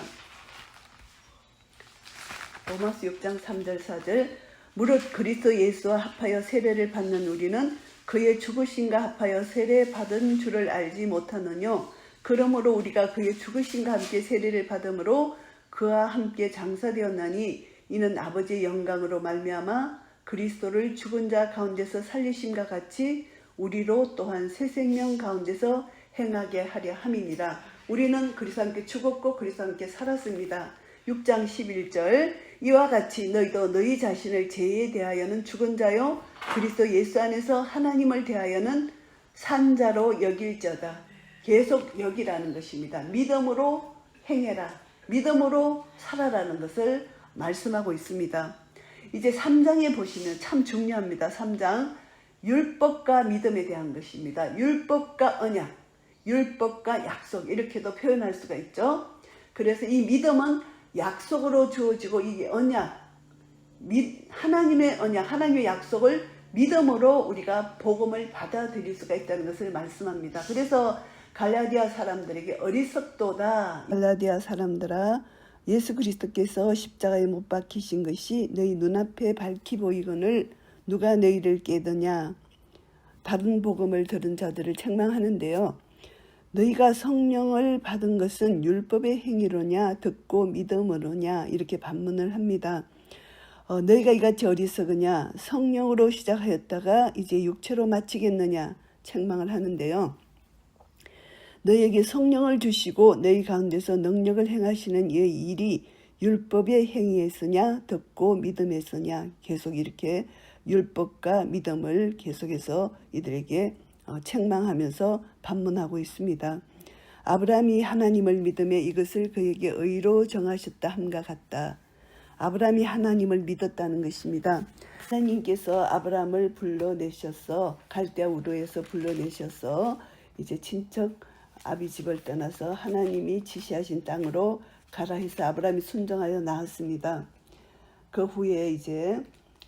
로마서 6장 3절 4절 무릇 그리스도 예수와 합하여 세례를 받는 우리는 그의 죽으심과 합하여 세례 받은 줄을 알지 못하느뇨. 그러므로 우리가 그의 죽으심과 함께 세례를 받음으로 그와 함께 장사되었나니 이는 아버지의 영광으로 말미암아 그리스도를 죽은 자 가운데서 살리심과 같이 우리로 또한 새 생명 가운데서 행하게 하려 함이니라. 우리는 그리스도와 함께 죽었고 그리스도와 함께 살았습니다. 6장 11절 이와 같이 너희도 너희 자신을 죄에 대하여는 죽은 자요 그리스도 예수 안에서 하나님을 대하여는 산 자로 여길저다. 계속 여기라는 것입니다. 믿음으로 행해라. 믿음으로 살아라는 것을 말씀하고 있습니다. 이제 3장에 보시면 참 중요합니다. 3장 율법과 믿음에 대한 것입니다. 율법과 언약, 율법과 약속 이렇게도 표현할 수가 있죠. 그래서 이 믿음은 약속으로 주어지고 이게 언약, 하나님의 언약, 하나님의 약속을 믿음으로 우리가 복음을 받아들일 수가 있다는 것을 말씀합니다. 그래서 갈라디아 사람들에게 어리석도다. 갈라디아 사람들아 예수 그리스도께서 십자가에 못 박히신 것이 너희 눈앞에 밝히 보이거늘 누가 너희를 깨드냐. 다른 복음을 들은 자들을 책망하는데요. 너희가 성령을 받은 것은 율법의 행위로냐 듣고 믿음으로냐 이렇게 반문을 합니다. 너희가 이같이 어리석으냐 성령으로 시작하였다가 이제 육체로 마치겠느냐 책망을 하는데요. 너희에게 성령을 주시고 너희 가운데서 능력을 행하시는 이 일이 율법의 행위에서냐 듣고 믿음에서냐 계속 이렇게 율법과 믿음을 계속해서 이들에게 책망하면서 반문하고 있습니다. 아브라함이 하나님을 믿음에 이것을 그에게 의로 정하셨다 함과 같다. 아브라함이 하나님을 믿었다는 것입니다. 하나님께서 아브라함을 불러내셔서 갈대아 우르에서 불러내셔서 이제 친척 아비 집을 떠나서 하나님이 지시하신 땅으로 가라 해서 아브라함이 순종하여 나왔습니다. 그 후에 이제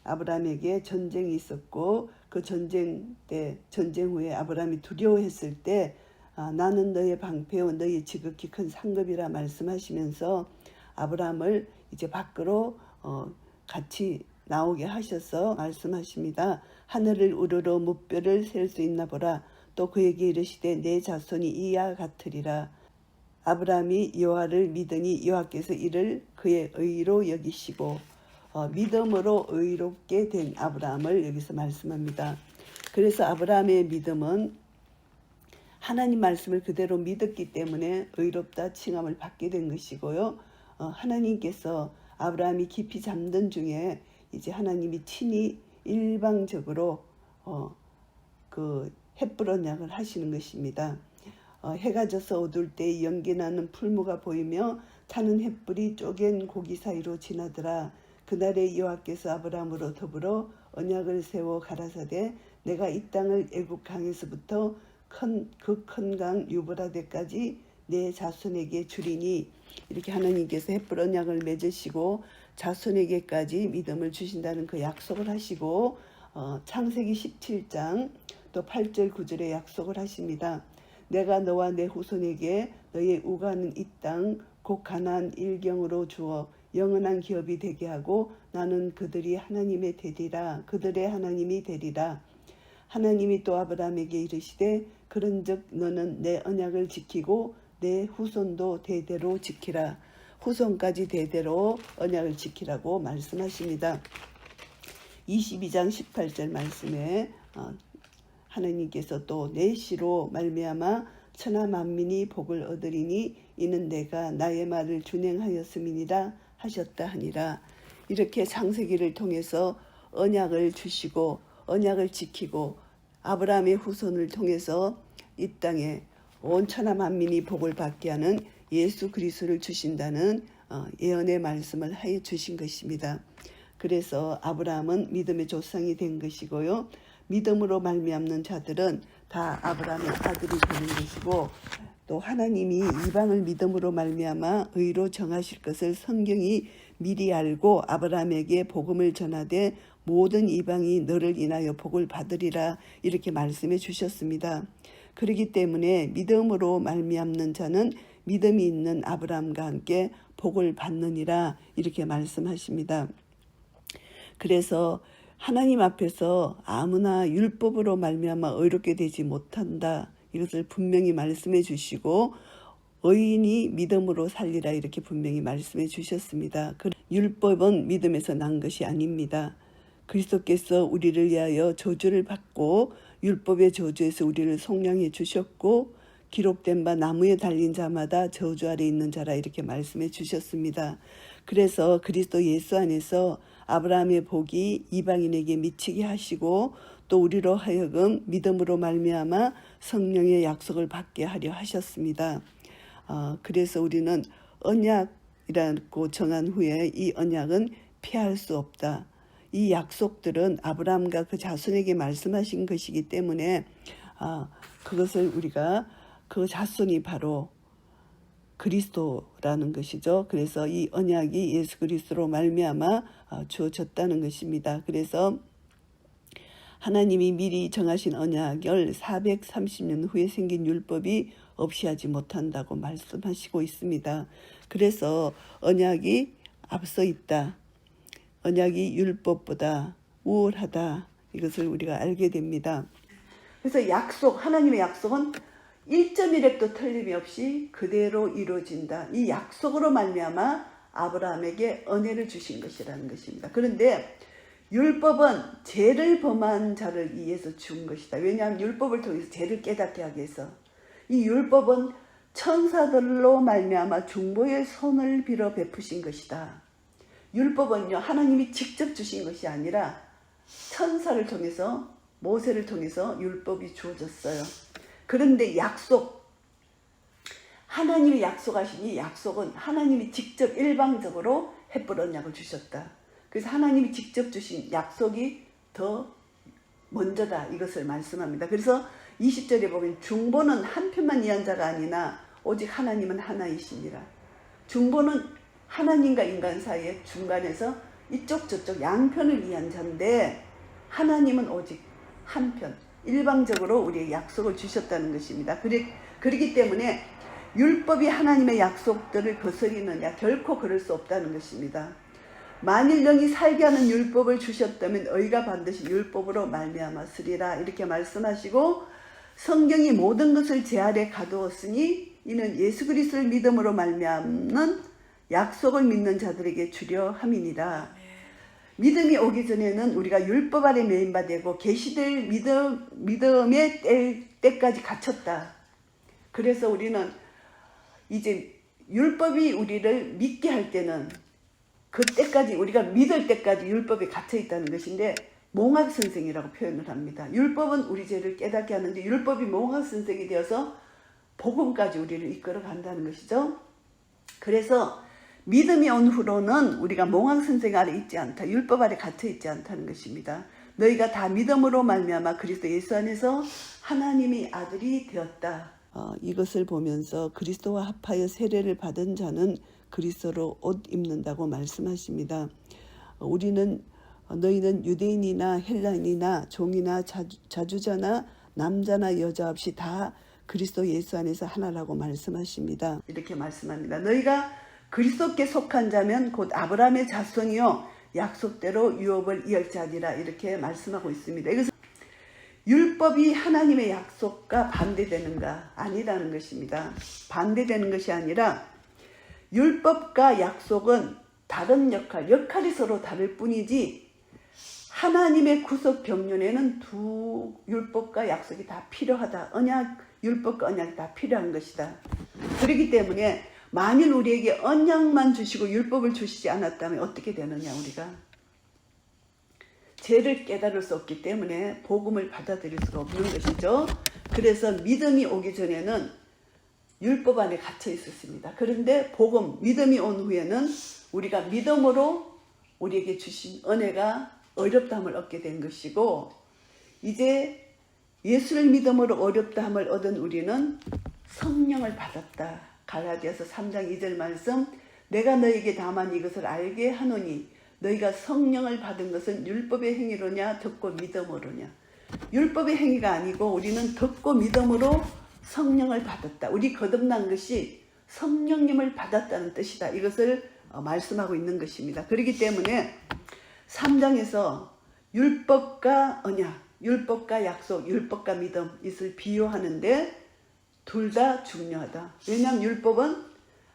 아브라함에게 전쟁이 있었고 그 전쟁 후에 아브라함이 두려워했을 때 나는 너의 방패요 너의 지극히 큰 상급이라 말씀하시면서 아브라함을 이제 밖으로 같이 나오게 하셔서 말씀하십니다. 하늘을 우러러 무뼈를 셀 수 있나 보라. 또 그에게 이르시되 내 자손이 이와 같으리라. 아브라함이 여호와를 믿으니 여호와께서 이를 그의 의로 여기시고 믿음으로 의롭게 된 아브라함을 여기서 말씀합니다. 그래서 아브라함의 믿음은 하나님 말씀을 그대로 믿었기 때문에 의롭다 칭함을 받게 된 것이고요. 하나님께서 아브라함이 깊이 잠든 중에 이제 하나님이 친히 일방적으로 그 햇불 언약을 하시는 것입니다. 해가 져서 어두울 때 연기나는 풀무가 보이며 타는 햇불이 쪼갠 고기 사이로 지나더라. 그날에 여호와께서 아브라함으로 더불어 언약을 세워 가라사대 내가 이 땅을 애굽 강에서부터 그 큰 강 유브라데까지 내 자손에게 주리니, 이렇게 하나님께서 햇불 언약을 맺으시고 자손에게까지 믿음을 주신다는 그 약속을 하시고 창세기 17장 또 8절 9절에 약속을 하십니다. 내가 너와 내 후손에게 너의 우가는 이 땅 곧 가나안 일경으로 주어 영원한 기업이 되게 하고 나는 그들이 하나님의 되리라. 그들의 하나님이 되리라. 하나님이 또 아브라함에게 이르시되 그런즉 너는 내 언약을 지키고 내 후손도 대대로 지키라. 후손까지 대대로 언약을 지키라고 말씀하십니다. 22장 18절 말씀에 하나님께서 또 내 씨로 말미암아 천하 만민이 복을 얻으리니 이는 내가 나의 말을 준행하였음이니라 하셨다 하니라. 이렇게 창세기를 통해서 언약을 주시고 언약을 지키고 아브라함의 후손을 통해서 이 땅에 온 천하 만민이 복을 받게 하는 예수 그리스도를 주신다는 예언의 말씀을 해 주신 것입니다. 그래서 아브라함은 믿음의 조상이 된 것이고요. 믿음으로 말미암는 자들은 다 아브라함의 아들이 되는 것이고, 또 하나님이 이방을 믿음으로 말미암아 의로 정하실 것을 성경이 미리 알고 아브라함에게 복음을 전하되 모든 이방이 너를 인하여 복을 받으리라 이렇게 말씀해 주셨습니다. 그렇기 때문에 믿음으로 말미암는 자는 믿음이 있는 아브라함과 함께 복을 받느니라 이렇게 말씀하십니다. 그래서 하나님 앞에서 아무나 율법으로 말미암아 의롭게 되지 못한다. 이것을 분명히 말씀해 주시고 의인이 믿음으로 살리라 이렇게 분명히 말씀해 주셨습니다. 율법은 믿음에서 난 것이 아닙니다. 그리스도께서 우리를 위하여 저주를 받고 율법의 저주에서 우리를 속량해 주셨고 기록된 바 나무에 달린 자마다 저주 아래 있는 자라 이렇게 말씀해 주셨습니다. 그래서 그리스도 예수 안에서 아브라함의 복이 이방인에게 미치게 하시고 또 우리로 하여금 믿음으로 말미암아 성령의 약속을 받게 하려 하셨습니다. 그래서 우리는 언약이라고 정한 후에 이 언약은 피할 수 없다. 이 약속들은 아브라함과 그 자손에게 말씀하신 것이기 때문에 그것을 우리가 그 자손이 바로 그리스도라는 것이죠. 그래서 이 언약이 예수 그리스도로 말미암아 주어졌다는 것입니다. 그래서 하나님이 미리 정하신 언약을 430년 후에 생긴 율법이 없이 하지 못한다고 말씀하시고 있습니다. 그래서 언약이 앞서 있다. 언약이 율법보다 우월하다. 이것을 우리가 알게 됩니다. 그래서 하나님의 약속은 1.1획도 틀림이 없이 그대로 이루어진다. 이 약속으로 말미암아 아브라함에게 은혜를 주신 것이라는 것입니다. 그런데 율법은 죄를 범한 자를 위해서 준 것이다. 왜냐하면 율법을 통해서 죄를 깨닫게 하기 위해서. 이 율법은 천사들로 말미암아 중보의 손을 빌어 베푸신 것이다. 율법은요, 하나님이 직접 주신 것이 아니라 천사를 통해서, 모세를 통해서 율법이 주어졌어요. 그런데 하나님이 약속하신 이 약속은 하나님이 직접 일방적으로 햇불 언약을 주셨다. 그래서 하나님이 직접 주신 약속이 더 먼저다 이것을 말씀합니다. 그래서 20절에 보면 중보는 한편만 위한 자가 아니나 오직 하나님은 하나이시니라. 중보는 하나님과 인간 사이에 중간에서 이쪽 저쪽 양편을 위한 자인데 하나님은 오직 한편, 일방적으로 우리의 약속을 주셨다는 것입니다. 그렇기 때문에 율법이 하나님의 약속들을 거스리느냐, 결코 그럴 수 없다는 것입니다. 만일 영이 살게 하는 율법을 주셨다면 의가 반드시 율법으로 말미암았으리라 이렇게 말씀하시고, 성경이 모든 것을 제 아래 가두었으니 이는 예수 그리스도를 믿음으로 말미암는 약속을 믿는 자들에게 주려 함이니라. 믿음이 오기 전에는 우리가 율법 아래 매인바되고 계시될 믿음의 때까지 갇혔다. 그래서 우리는 이제 율법이 우리를 믿게 할 때는 그 때까지, 우리가 믿을 때까지 율법에 갇혀 있다는 것인데, 몽학 선생이라고 표현을 합니다. 율법은 우리 죄를 깨닫게 하는데 율법이 몽학 선생이 되어서 복음까지 우리를 이끌어 간다는 것이죠. 그래서 믿음이 온 후로는 우리가 몽학 선생 아래 있지 않다. 율법 아래 갇혀 있지 않다는 것입니다. 너희가 다 믿음으로 말미암아 그리스도 예수 안에서 하나님의 아들이 되었다. 이것을 보면서 그리스도와 합하여 세례를 받은 자는 그리스도로 옷 입는다고 말씀하십니다. 너희는 유대인이나 헬라인이나 종이나 자주자나 남자나 여자 없이 다 그리스도 예수 안에서 하나라고 말씀하십니다. 이렇게 말씀합니다. 너희가 그리스도께 속한 자면 곧 아브라함의 자손이요 약속대로 유업을 이을 자니라 이렇게 말씀하고 있습니다. 이것은 율법이 하나님의 약속과 반대되는가? 아니라는 것입니다. 반대되는 것이 아니라 율법과 약속은 다른 역할이 서로 다를 뿐이지 하나님의 구속 경륜에는 두 율법과 약속이 다 필요하다. 율법과 언약이 다 필요한 것이다. 그렇기 때문에 만일 우리에게 언약만 주시고 율법을 주시지 않았다면 어떻게 되느냐 우리가. 죄를 깨달을 수 없기 때문에 복음을 받아들일 수가 없는 것이죠. 그래서 믿음이 오기 전에는 율법 안에 갇혀 있었습니다. 그런데 믿음이 온 후에는 우리가 믿음으로 우리에게 주신 은혜가 어렵다함을 얻게 된 것이고 이제 예수를 믿음으로 어렵다함을 얻은 우리는 성령을 받았다. 갈라디아서 3장 2절 말씀 내가 너에게 다만 이것을 알게 하노니 너희가 성령을 받은 것은 율법의 행위로냐 듣고 믿음으로냐. 율법의 행위가 아니고 우리는 듣고 믿음으로 성령을 받았다. 우리 거듭난 것이 성령님을 받았다는 뜻이다. 이것을 말씀하고 있는 것입니다. 그렇기 때문에 3장에서 율법과 언약, 율법과 약속, 율법과 믿음 이것을 비유하는데 둘 다 중요하다. 왜냐하면 율법은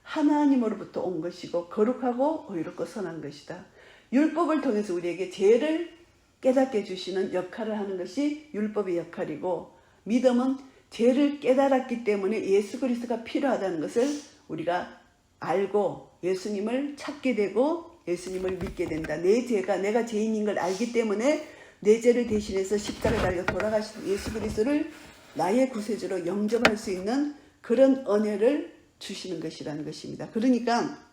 하나님으로부터 온 것이고 거룩하고 의롭고 선한 것이다. 율법을 통해서 우리에게 죄를 깨닫게 해주시는 역할을 하는 것이 율법의 역할이고 믿음은 죄를 깨달았기 때문에 예수 그리스도가 필요하다는 것을 우리가 알고 예수님을 찾게 되고 예수님을 믿게 된다. 내가 죄인인 걸 알기 때문에 내 죄를 대신해서 십자가에 달려 돌아가신 예수 그리스도를 나의 구세주로 영접할 수 있는 그런 은혜를 주시는 것이라는 것입니다. 그러니까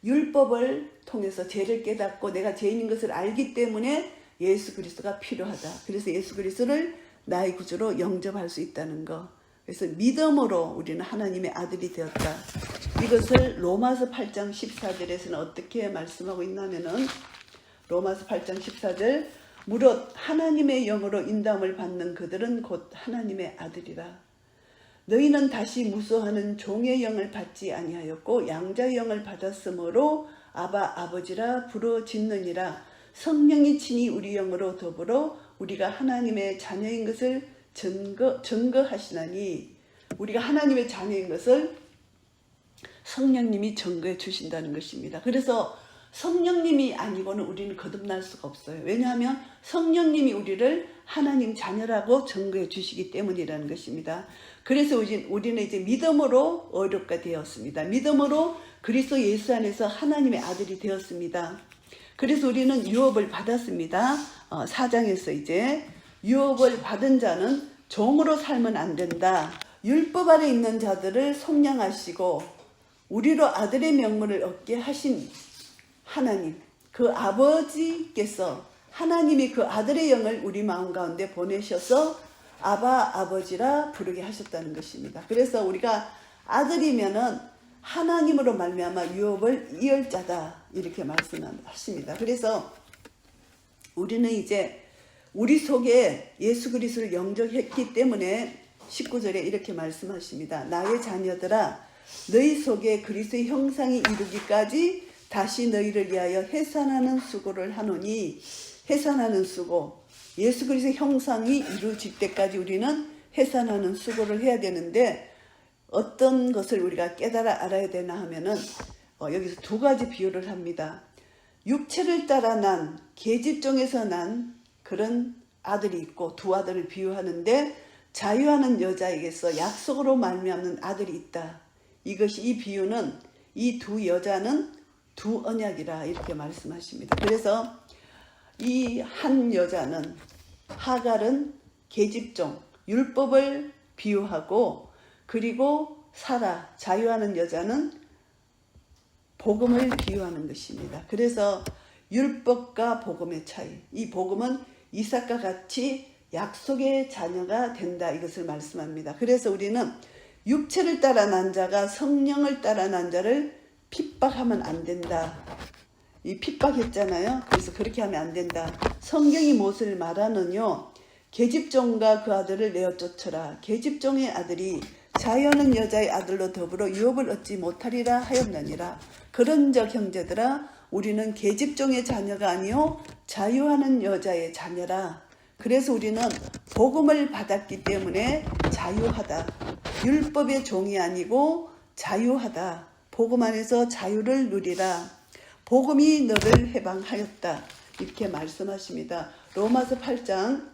율법을 통해서 죄를 깨닫고 내가 죄인인 것을 알기 때문에 예수 그리스도가 필요하다. 그래서 예수 그리스도를 나의 구주로 영접할 수 있다는 것. 그래서 믿음으로 우리는 하나님의 아들이 되었다. 이것을 로마서 8장 14절에서는 어떻게 말씀하고 있냐면은 로마서 8장 14절 무릇 하나님의 영으로 인도함을 받는 그들은 곧 하나님의 아들이라. 너희는 다시 무수하는 종의 영을 받지 아니하였고 양자의 영을 받았으므로 아바 아버지라 부르짖느니라. 성령이 친히 우리 영으로 더불어 우리가 하나님의 자녀인 것을 증거하시나니 우리가 하나님의 자녀인 것을 성령님이 증거해 주신다는 것입니다. 그래서 성령님이 아니고는 우리는 거듭날 수가 없어요. 왜냐하면 성령님이 우리를 하나님 자녀라고 증거해 주시기 때문이라는 것입니다. 그래서 우리는 이제 믿음으로 어렵게 되었습니다. 믿음으로 그리스도 예수 안에서 하나님의 아들이 되었습니다. 그래서 우리는 유업을 받았습니다. 4장에서 이제 유업을 받은 자는 종으로 살면 안 된다. 율법 아래 있는 자들을 속량하시고 우리로 아들의 명분을 얻게 하신 하나님, 그 아버지께서 하나님이 그 아들의 영을 우리 마음 가운데 보내셔서 아바 아버지라 부르게 하셨다는 것입니다. 그래서 우리가 아들이면은 하나님으로 말미암아 유업을 이을 자다 이렇게 말씀하십니다. 그래서 우리는 이제 우리 속에 예수 그리스도를 영접했기 때문에 19절에 이렇게 말씀하십니다. 나의 자녀들아 너희 속에 그리스도의 형상이 이루기까지 다시 너희를 위하여 해산하는 수고를 하노니 해산하는 수고 예수 그리스도의 형상이 이루어질 때까지 우리는 해산하는 수고를 해야 되는데 어떤 것을 우리가 깨달아 알아야 되나 하면은 여기서 두 가지 비유를 합니다. 육체를 따라 난 계집종에서 난 그런 아들이 있고 두 아들을 비유하는데 자유하는 여자에게서 약속으로 말미암는 아들이 있다. 이 비유는 이 두 여자는 두 언약이라 이렇게 말씀하십니다. 그래서 이 한 여자는 하갈은 계집종, 율법을 비유하고, 그리고 사라, 자유하는 여자는 복음을 비유하는 것입니다. 그래서 율법과 복음의 차이, 이 복음은 이삭과 같이 약속의 자녀가 된다, 이것을 말씀합니다. 그래서 우리는 육체를 따라 난 자가 성령을 따라 난 자를 핍박하면 안 된다. 이 핍박했잖아요. 그래서 그렇게 하면 안 된다. 성경이 무엇을 말하느뇨? 계집종과 그 아들을 내어 쫓으라. 계집종의 아들이 자유하는 여자의 아들로 더불어 유업을 얻지 못하리라 하였느니라. 그런즉 형제들아, 우리는 계집종의 자녀가 아니요 자유하는 여자의 자녀라. 그래서 우리는 복음을 받았기 때문에 자유하다. 율법의 종이 아니고 자유하다. 복음 안에서 자유를 누리라. 복음이 너를 해방하였다. 이렇게 말씀하십니다. 로마서 8장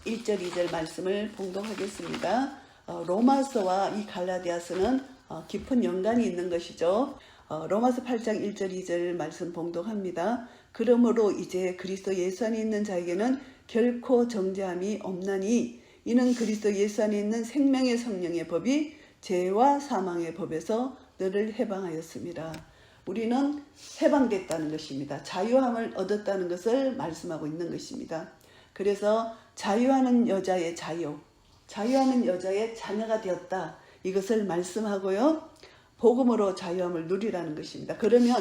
1절 2절 말씀을 봉독하겠습니다. 로마서와 이 갈라디아서는 깊은 연관이 있는 것이죠. 로마서 8장 1절 2절 말씀 봉독합니다. 그러므로 이제 그리스도 예수 안에 있는 자에게는 결코 정죄함이 없나니 이는 그리스도 예수 안에 있는 생명의 성령의 법이 죄와 사망의 법에서 너를 해방하였습니다. 우리는 해방됐다는 것입니다. 자유함을 얻었다는 것을 말씀하고 있는 것입니다. 그래서 자유하는 여자의 자유, 자유하는 여자의 자녀가 되었다, 이것을 말씀하고요. 복음으로 자유함을 누리라는 것입니다. 그러면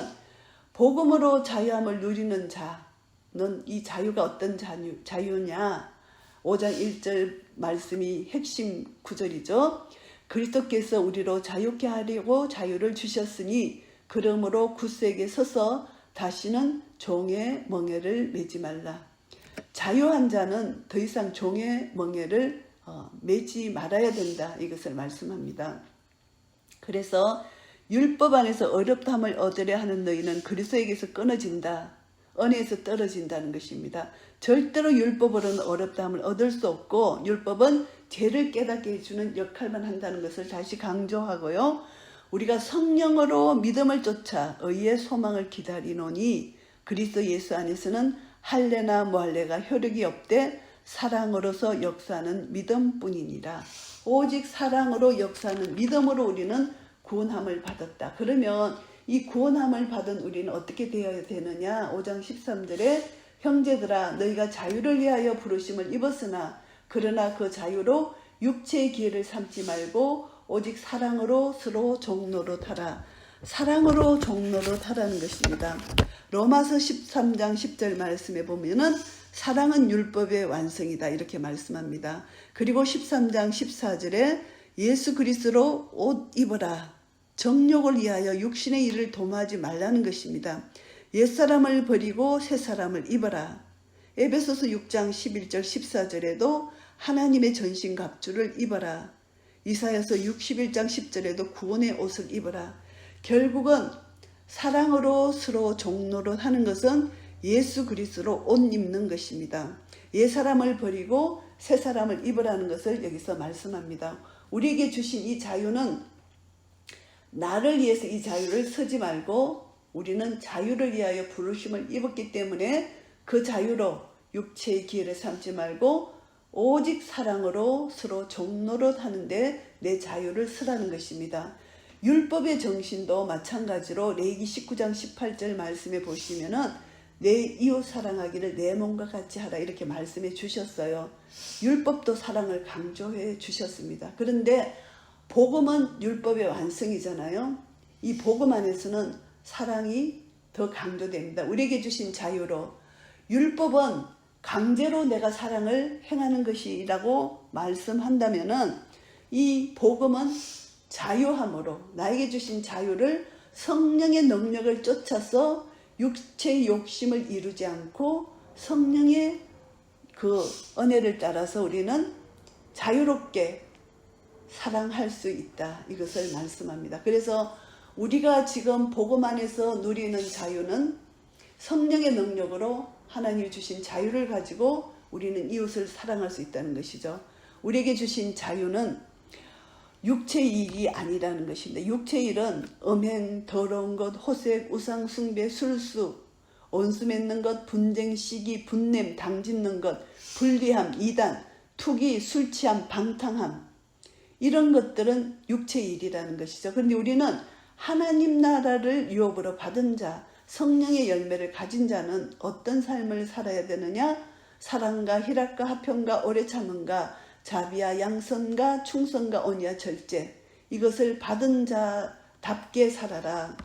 복음으로 자유함을 누리는 자는 이 자유가 어떤 자유냐? 5장 1절 말씀이 핵심 구절이죠. 그리스도께서 우리로 자유케 하려고 자유를 주셨으니 그러므로 굳세게 서서 다시는 종의 멍에를 매지 말라. 자유한 자는 더 이상 종의 멍에를 매지 말아야 된다, 이것을 말씀합니다. 그래서 율법 안에서 어렵다함을 얻으려 하는 너희는 그리스도에게서 끊어진다, 은혜에서 떨어진다는 것입니다. 절대로 율법으로는 어렵다함을 얻을 수 없고 율법은 죄를 깨닫게 해주는 역할만 한다는 것을 다시 강조하고요. 우리가 성령으로 믿음을 쫓아 의의 소망을 기다리노니 그리스도 예수 안에서는 할례나 무할례가 효력이 없되 사랑으로서 역사하는 믿음뿐이니라. 오직 사랑으로 역사하는 믿음으로 우리는 구원함을 받았다. 그러면 이 구원함을 받은 우리는 어떻게 되어야 되느냐? 5장 13절에 형제들아, 너희가 자유를 위하여 부르심을 입었으나 그러나 그 자유로 육체의 기회를 삼지 말고 오직 사랑으로 서로 종노릇하라. 사랑으로 종노릇하라는 것입니다. 로마서 13장 10절 말씀에 보면은 사랑은 율법의 완성이다, 이렇게 말씀합니다. 그리고 13장 14절에 예수 그리스도로 옷 입어라. 정욕을 위하여 육신의 일을 도모하지 말라는 것입니다. 옛사람을 버리고 새사람을 입어라. 에베소서 6장 11절 14절에도 하나님의 전신갑주를 입어라. 이사야서 61장 10절에도 구원의 옷을 입어라. 결국은 사랑으로 서로 종노릇 하는 것은 예수 그리스도로 옷 입는 것입니다. 옛사람을 버리고 새사람을 입으라는 것을 여기서 말씀합니다. 우리에게 주신 이 자유는 나를 위해서 이 자유를 쓰지 말고 우리는 자유를 위하여 부르심을 입었기 때문에 그 자유로 육체의 기회를 삼지 말고 오직 사랑으로 서로 종노릇 하는데 내 자유를 쓰라는 것입니다. 율법의 정신도 마찬가지로 레위기 19장 18절 말씀에 보시면은 내 이웃 사랑하기를 내 몸과 같이 하라, 이렇게 말씀해 주셨어요. 율법도 사랑을 강조해 주셨습니다. 그런데 복음은 율법의 완성이잖아요. 이 복음 안에서는 사랑이 더 강조됩니다. 우리에게 주신 자유로. 율법은 강제로 내가 사랑을 행하는 것이라고 말씀한다면은 이 복음은 자유함으로 나에게 주신 자유를 성령의 능력을 쫓아서 육체의 욕심을 이루지 않고 성령의 그 은혜를 따라서 우리는 자유롭게 사랑할 수 있다, 이것을 말씀합니다. 그래서 우리가 지금 복음 안에서 누리는 자유는 성령의 능력으로 하나님이 주신 자유를 가지고 우리는 이웃을 사랑할 수 있다는 것이죠. 우리에게 주신 자유는 육체의 일이 아니라는 것입니다. 육체의 일은 음행, 더러운 것, 호색, 우상 숭배, 술수, 온수 맺는 것, 분쟁, 시기, 분냄, 당짓는 것, 불리함, 이단, 투기, 술 취함, 방탕함, 이런 것들은 육체의 일이라는 것이죠. 그런데 우리는 하나님 나라를 유업으로 받은 자, 성령의 열매를 가진 자는 어떤 삶을 살아야 되느냐? 사랑과 희락과 화평과 오래 참음과 자비와 양선과 충성과 온유와 절제, 이것을 받은 자답게 살아라,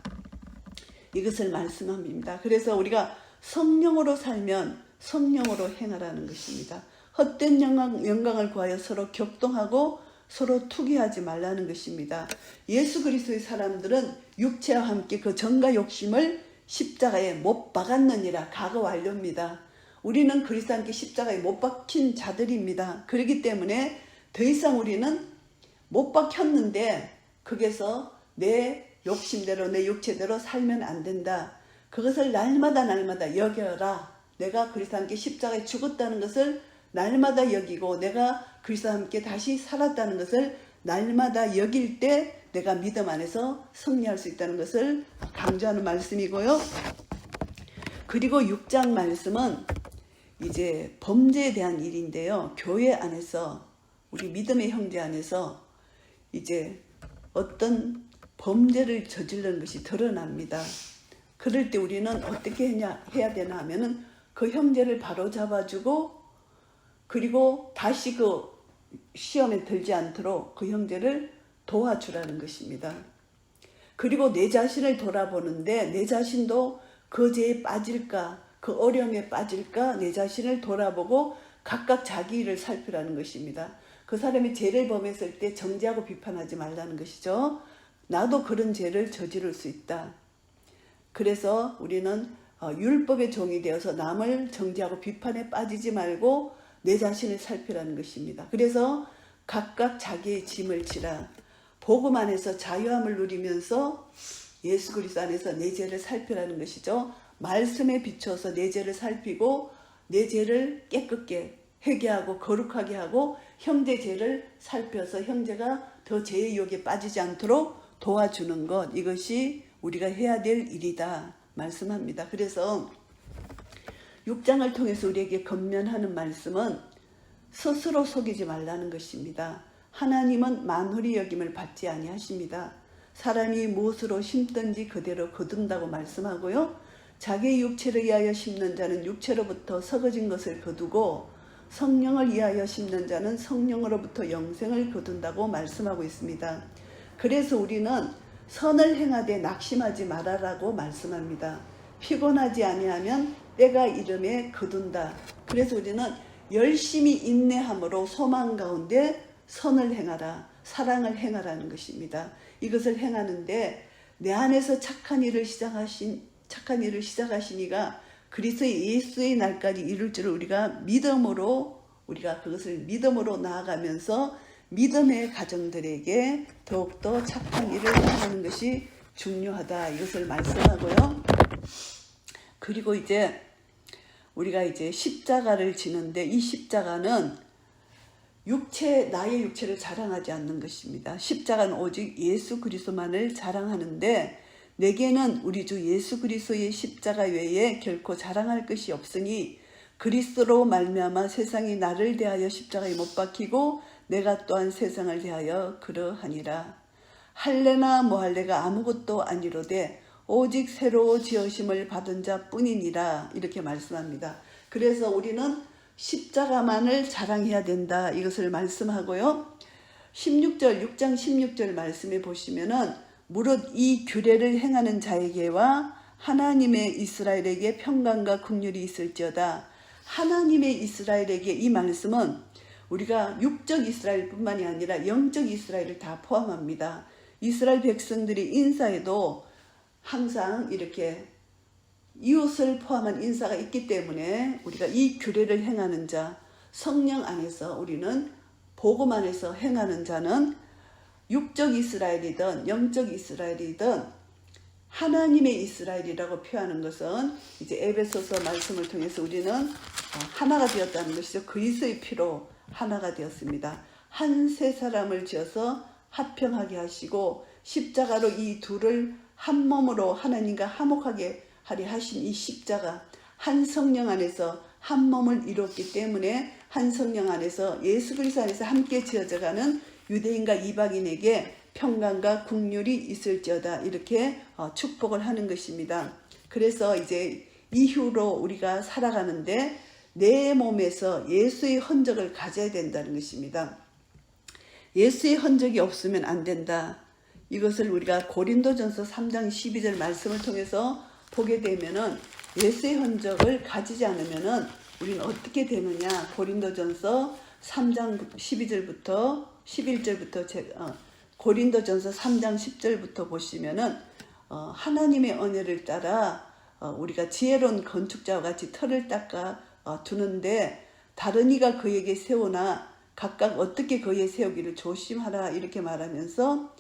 이것을 말씀합니다. 그래서 우리가 성령으로 살면 성령으로 행하라는 것입니다. 헛된 영광을 구하여 서로 격동하고 서로 투기하지 말라는 것입니다. 예수 그리스도의 사람들은 육체와 함께 그 정과 욕심을 십자가에 못 박았느니라, 과거 완료입니다. 우리는 그리스도 함께 십자가에 못 박힌 자들입니다. 그렇기 때문에 더 이상 우리는 못 박혔는데 거기서 내 욕심대로 내 육체대로 살면 안 된다. 그것을 날마다 여겨라. 내가 그리스도와 함께 십자가에 죽었다는 것을 날마다 여기고 내가 그리스도와 함께 다시 살았다는 것을 날마다 여길 때 내가 믿음 안에서 승리할 수 있다는 것을 강조하는 말씀이고요. 그리고 6장 말씀은 이제 범죄에 대한 일인데요. 교회 안에서, 우리 믿음의 형제 안에서 이제 어떤 범죄를 저지르는 것이 드러납니다. 그럴 때 우리는 어떻게 해야 되나 하면은 그 형제를 바로 잡아주고, 그리고 다시 그 시험에 들지 않도록 그 형제를 도와주라는 것입니다. 그리고 내 자신을 돌아보는데 내 자신도 그 죄에 빠질까, 그 어려움에 빠질까, 내 자신을 돌아보고 각각 자기 일을 살피라는 것입니다. 그 사람이 죄를 범했을 때 정죄하고 비판하지 말라는 것이죠. 나도 그런 죄를 저지를 수 있다. 그래서 우리는 율법의 종이 되어서 남을 정죄하고 비판에 빠지지 말고 내 자신을 살피라는 것입니다. 그래서 각각 자기의 짐을 지라. 복음 안에서 자유함을 누리면서 예수 그리스도 안에서 내 죄를 살피라는 것이죠. 말씀에 비춰서 내 죄를 살피고 내 죄를 깨끗게 회개하고 거룩하게 하고 형제 죄를 살펴서 형제가 더 죄의 유혹에 빠지지 않도록 도와주는 것, 이것이 우리가 해야 될 일이다 말씀합니다. 그래서 6장을 통해서 우리에게 권면하는 말씀은 스스로 속이지 말라는 것입니다. 하나님은 만홀히 여김을 받지 아니하십니다. 사람이 무엇으로 심든지 그대로 거둔다고 말씀하고요. 자기의 육체를 위하여 심는 자는 육체로부터 썩어진 것을 거두고 성령을 위하여 심는 자는 성령으로부터 영생을 거둔다고 말씀하고 있습니다. 그래서 우리는 선을 행하되 낙심하지 말아라고 말씀합니다. 피곤하지 아니하면 때가 이름에 거둔다. 그래서 우리는 열심히 인내함으로 소망 가운데 선을 행하라, 사랑을 행하라는 것입니다. 이것을 행하는데 내 안에서 착한 일을 시작하시니가 그리스도의 예수의 날까지 이룰 줄을 우리가 그것을 믿음으로 나아가면서 믿음의 가정들에게 더욱더 착한 일을 하는 것이 중요하다, 이것을 말씀하고요. 그리고 이제 우리가 이제 십자가를 지는데 이 십자가는 나의 육체를 자랑하지 않는 것입니다. 십자가는 오직 예수 그리스도만을 자랑하는데 내게는 우리 주 예수 그리스도의 십자가 외에 결코 자랑할 것이 없으니 그리스도로 말미암아 세상이 나를 대하여 십자가에 못 박히고 내가 또한 세상을 대하여 그러하니라. 할례나 뭐할례가 아무것도 아니로되 오직 새로 지으심을 받은 자뿐이니라, 이렇게 말씀합니다. 그래서 우리는 십자가만을 자랑해야 된다, 이것을 말씀하고요. 6장 16절 말씀에 보시면은 무릇 이 규례를 행하는 자에게와 하나님의 이스라엘에게 평강과 긍휼이 있을지어다. 하나님의 이스라엘에게, 이 말씀은 우리가 육적 이스라엘뿐만이 아니라 영적 이스라엘을 다 포함합니다. 이스라엘 백성들이 인사에도 항상 이렇게 이웃을 포함한 인사가 있기 때문에 우리가 이 규례를 행하는 자, 성령 안에서 우리는 복음 안에서 행하는 자는 육적 이스라엘이든 영적 이스라엘이든 하나님의 이스라엘이라고 표하는 것은 이제 에베소서 말씀을 통해서 우리는 하나가 되었다는 것이죠. 그리스도의 피로 하나가 되었습니다. 한 세 사람을 지어서 합평하게 하시고 십자가로 이 둘을 한 몸으로 하나님과 화목하게 하리 하신 이 십자가, 한 성령 안에서 한 몸을 이뤘기 때문에 한 성령 안에서 예수 그리스도 안에서 함께 지어져가는 유대인과 이방인에게 평강과 긍휼이 있을지어다, 이렇게 축복을 하는 것입니다. 그래서 이제 이후로 우리가 살아가는데 내 몸에서 예수의 흔적을 가져야 된다는 것입니다. 예수의 흔적이 없으면 안 된다. 이것을 우리가 고린도전서 3장 12절 말씀을 통해서 보게 되면은 예수의 흔적을 가지지 않으면은 우리는 어떻게 되느냐. 고린도전서 3장 12절부터 11절부터 고린도전서 3장 10절부터 보시면은 하나님의 은혜를 따라 우리가 지혜로운 건축자와 같이 터를 닦아 두는데 다른 이가 그에게 세우나 각각 어떻게 그에 세우기를 조심하라, 이렇게 말하면서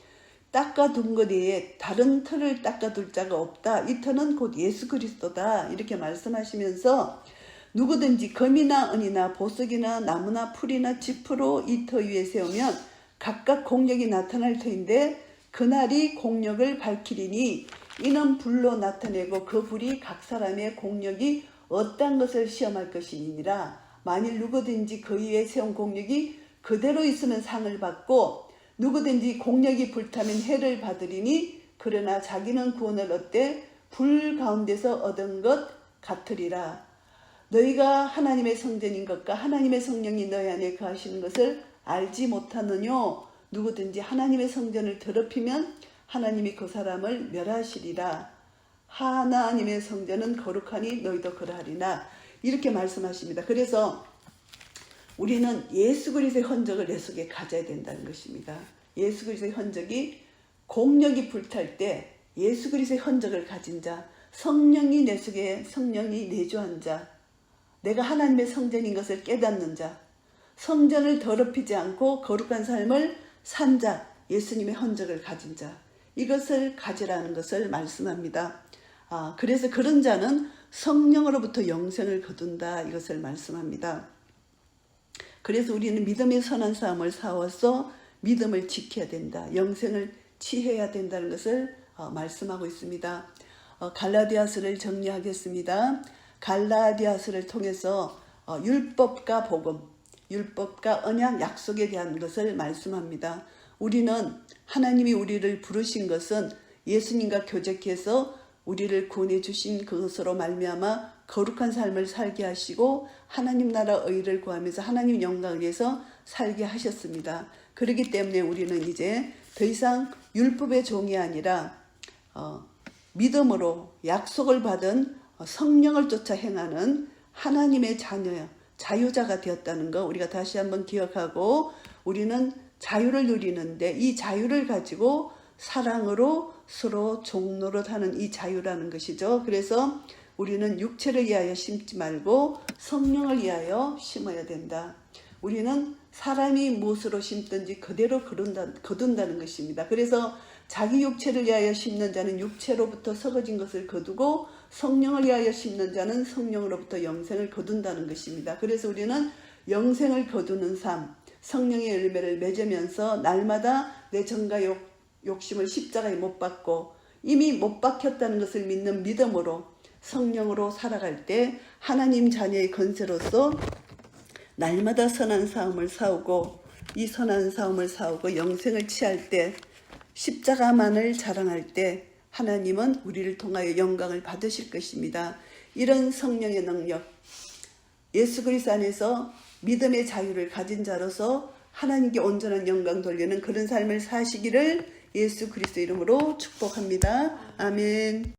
닦아둔 것 외에 다른 터를 닦아둘 자가 없다. 이 터는 곧 예수 그리스도다, 이렇게 말씀하시면서 누구든지 금이나 은이나 보석이나 나무나 풀이나 짚으로 이 터 위에 세우면 각각 공력이 나타날 터인데 그날이 공력을 밝히리니 이는 불로 나타내고 그 불이 각 사람의 공력이 어떤 것을 시험할 것이니라. 만일 누구든지 그 위에 세운 공력이 그대로 있으면 상을 받고 누구든지 공력이 불타면 해를 받으리니 그러나 자기는 구원을 얻되 불 가운데서 얻은 것 같으리라. 너희가 하나님의 성전인 것과 하나님의 성령이 너희 안에 거하시는 것을 알지 못하느뇨. 누구든지 하나님의 성전을 더럽히면 하나님이 그 사람을 멸하시리라. 하나님의 성전은 거룩하니 너희도 그러하리라, 이렇게 말씀하십니다. 그래서 우리는 예수 그리스도의 흔적을 내 속에 가져야 된다는 것입니다. 예수 그리스도의 흔적이 공력이 불탈 때 예수 그리스도의 흔적을 가진 자, 성령이 내 속에 성령이 내주한 자, 내가 하나님의 성전인 것을 깨닫는 자, 성전을 더럽히지 않고 거룩한 삶을 산 자, 예수님의 흔적을 가진 자, 이것을 가지라는 것을 말씀합니다. 그래서 그런 자는 성령으로부터 영생을 거둔다, 이것을 말씀합니다. 그래서 우리는 믿음의 선한 삶을 사워서 믿음을 지켜야 된다, 영생을 취해야 된다는 것을 말씀하고 있습니다. 갈라디아서를 정리하겠습니다. 갈라디아서를 통해서 율법과 복음, 율법과 언약, 약속에 대한 것을 말씀합니다. 우리는 하나님이 우리를 부르신 것은 예수님과 교제해서 우리를 구원해 주신 그것으로 말미암아 거룩한 삶을 살게 하시고 하나님 나라 의를 구하면서 하나님 영광을 위해서 살게 하셨습니다. 그렇기 때문에 우리는 이제 더 이상 율법의 종이 아니라 믿음으로 약속을 받은 성령을 쫓아 행하는 하나님의 자녀, 자유자가 되었다는 거 우리가 다시 한번 기억하고, 우리는 자유를 누리는데 이 자유를 가지고 사랑으로 서로 종노릇하는 이 자유라는 것이죠. 그래서 우리는 육체를 위하여 심지 말고 성령을 위하여 심어야 된다. 우리는 사람이 무엇으로 심든지 그대로 거둔다는 것입니다. 그래서 자기 육체를 위하여 심는 자는 육체로부터 썩어진 것을 거두고 성령을 위하여 심는 자는 성령으로부터 영생을 거둔다는 것입니다. 그래서 우리는 영생을 거두는 삶, 성령의 열매를 맺으면서 날마다 내 정과 욕심을 십자가에 못 박고 이미 못 박혔다는 것을 믿는 믿음으로 성령으로 살아갈 때 하나님 자녀의 건세로서 날마다 선한 싸움을 싸우고, 이 선한 싸움을 싸우고 영생을 취할 때, 십자가만을 자랑할 때 하나님은 우리를 통하여 영광을 받으실 것입니다. 이런 성령의 능력, 예수 그리스도 안에서 믿음의 자유를 가진 자로서 하나님께 온전한 영광 돌리는 그런 삶을 사시기를 예수 그리스도 이름으로 축복합니다. 아멘.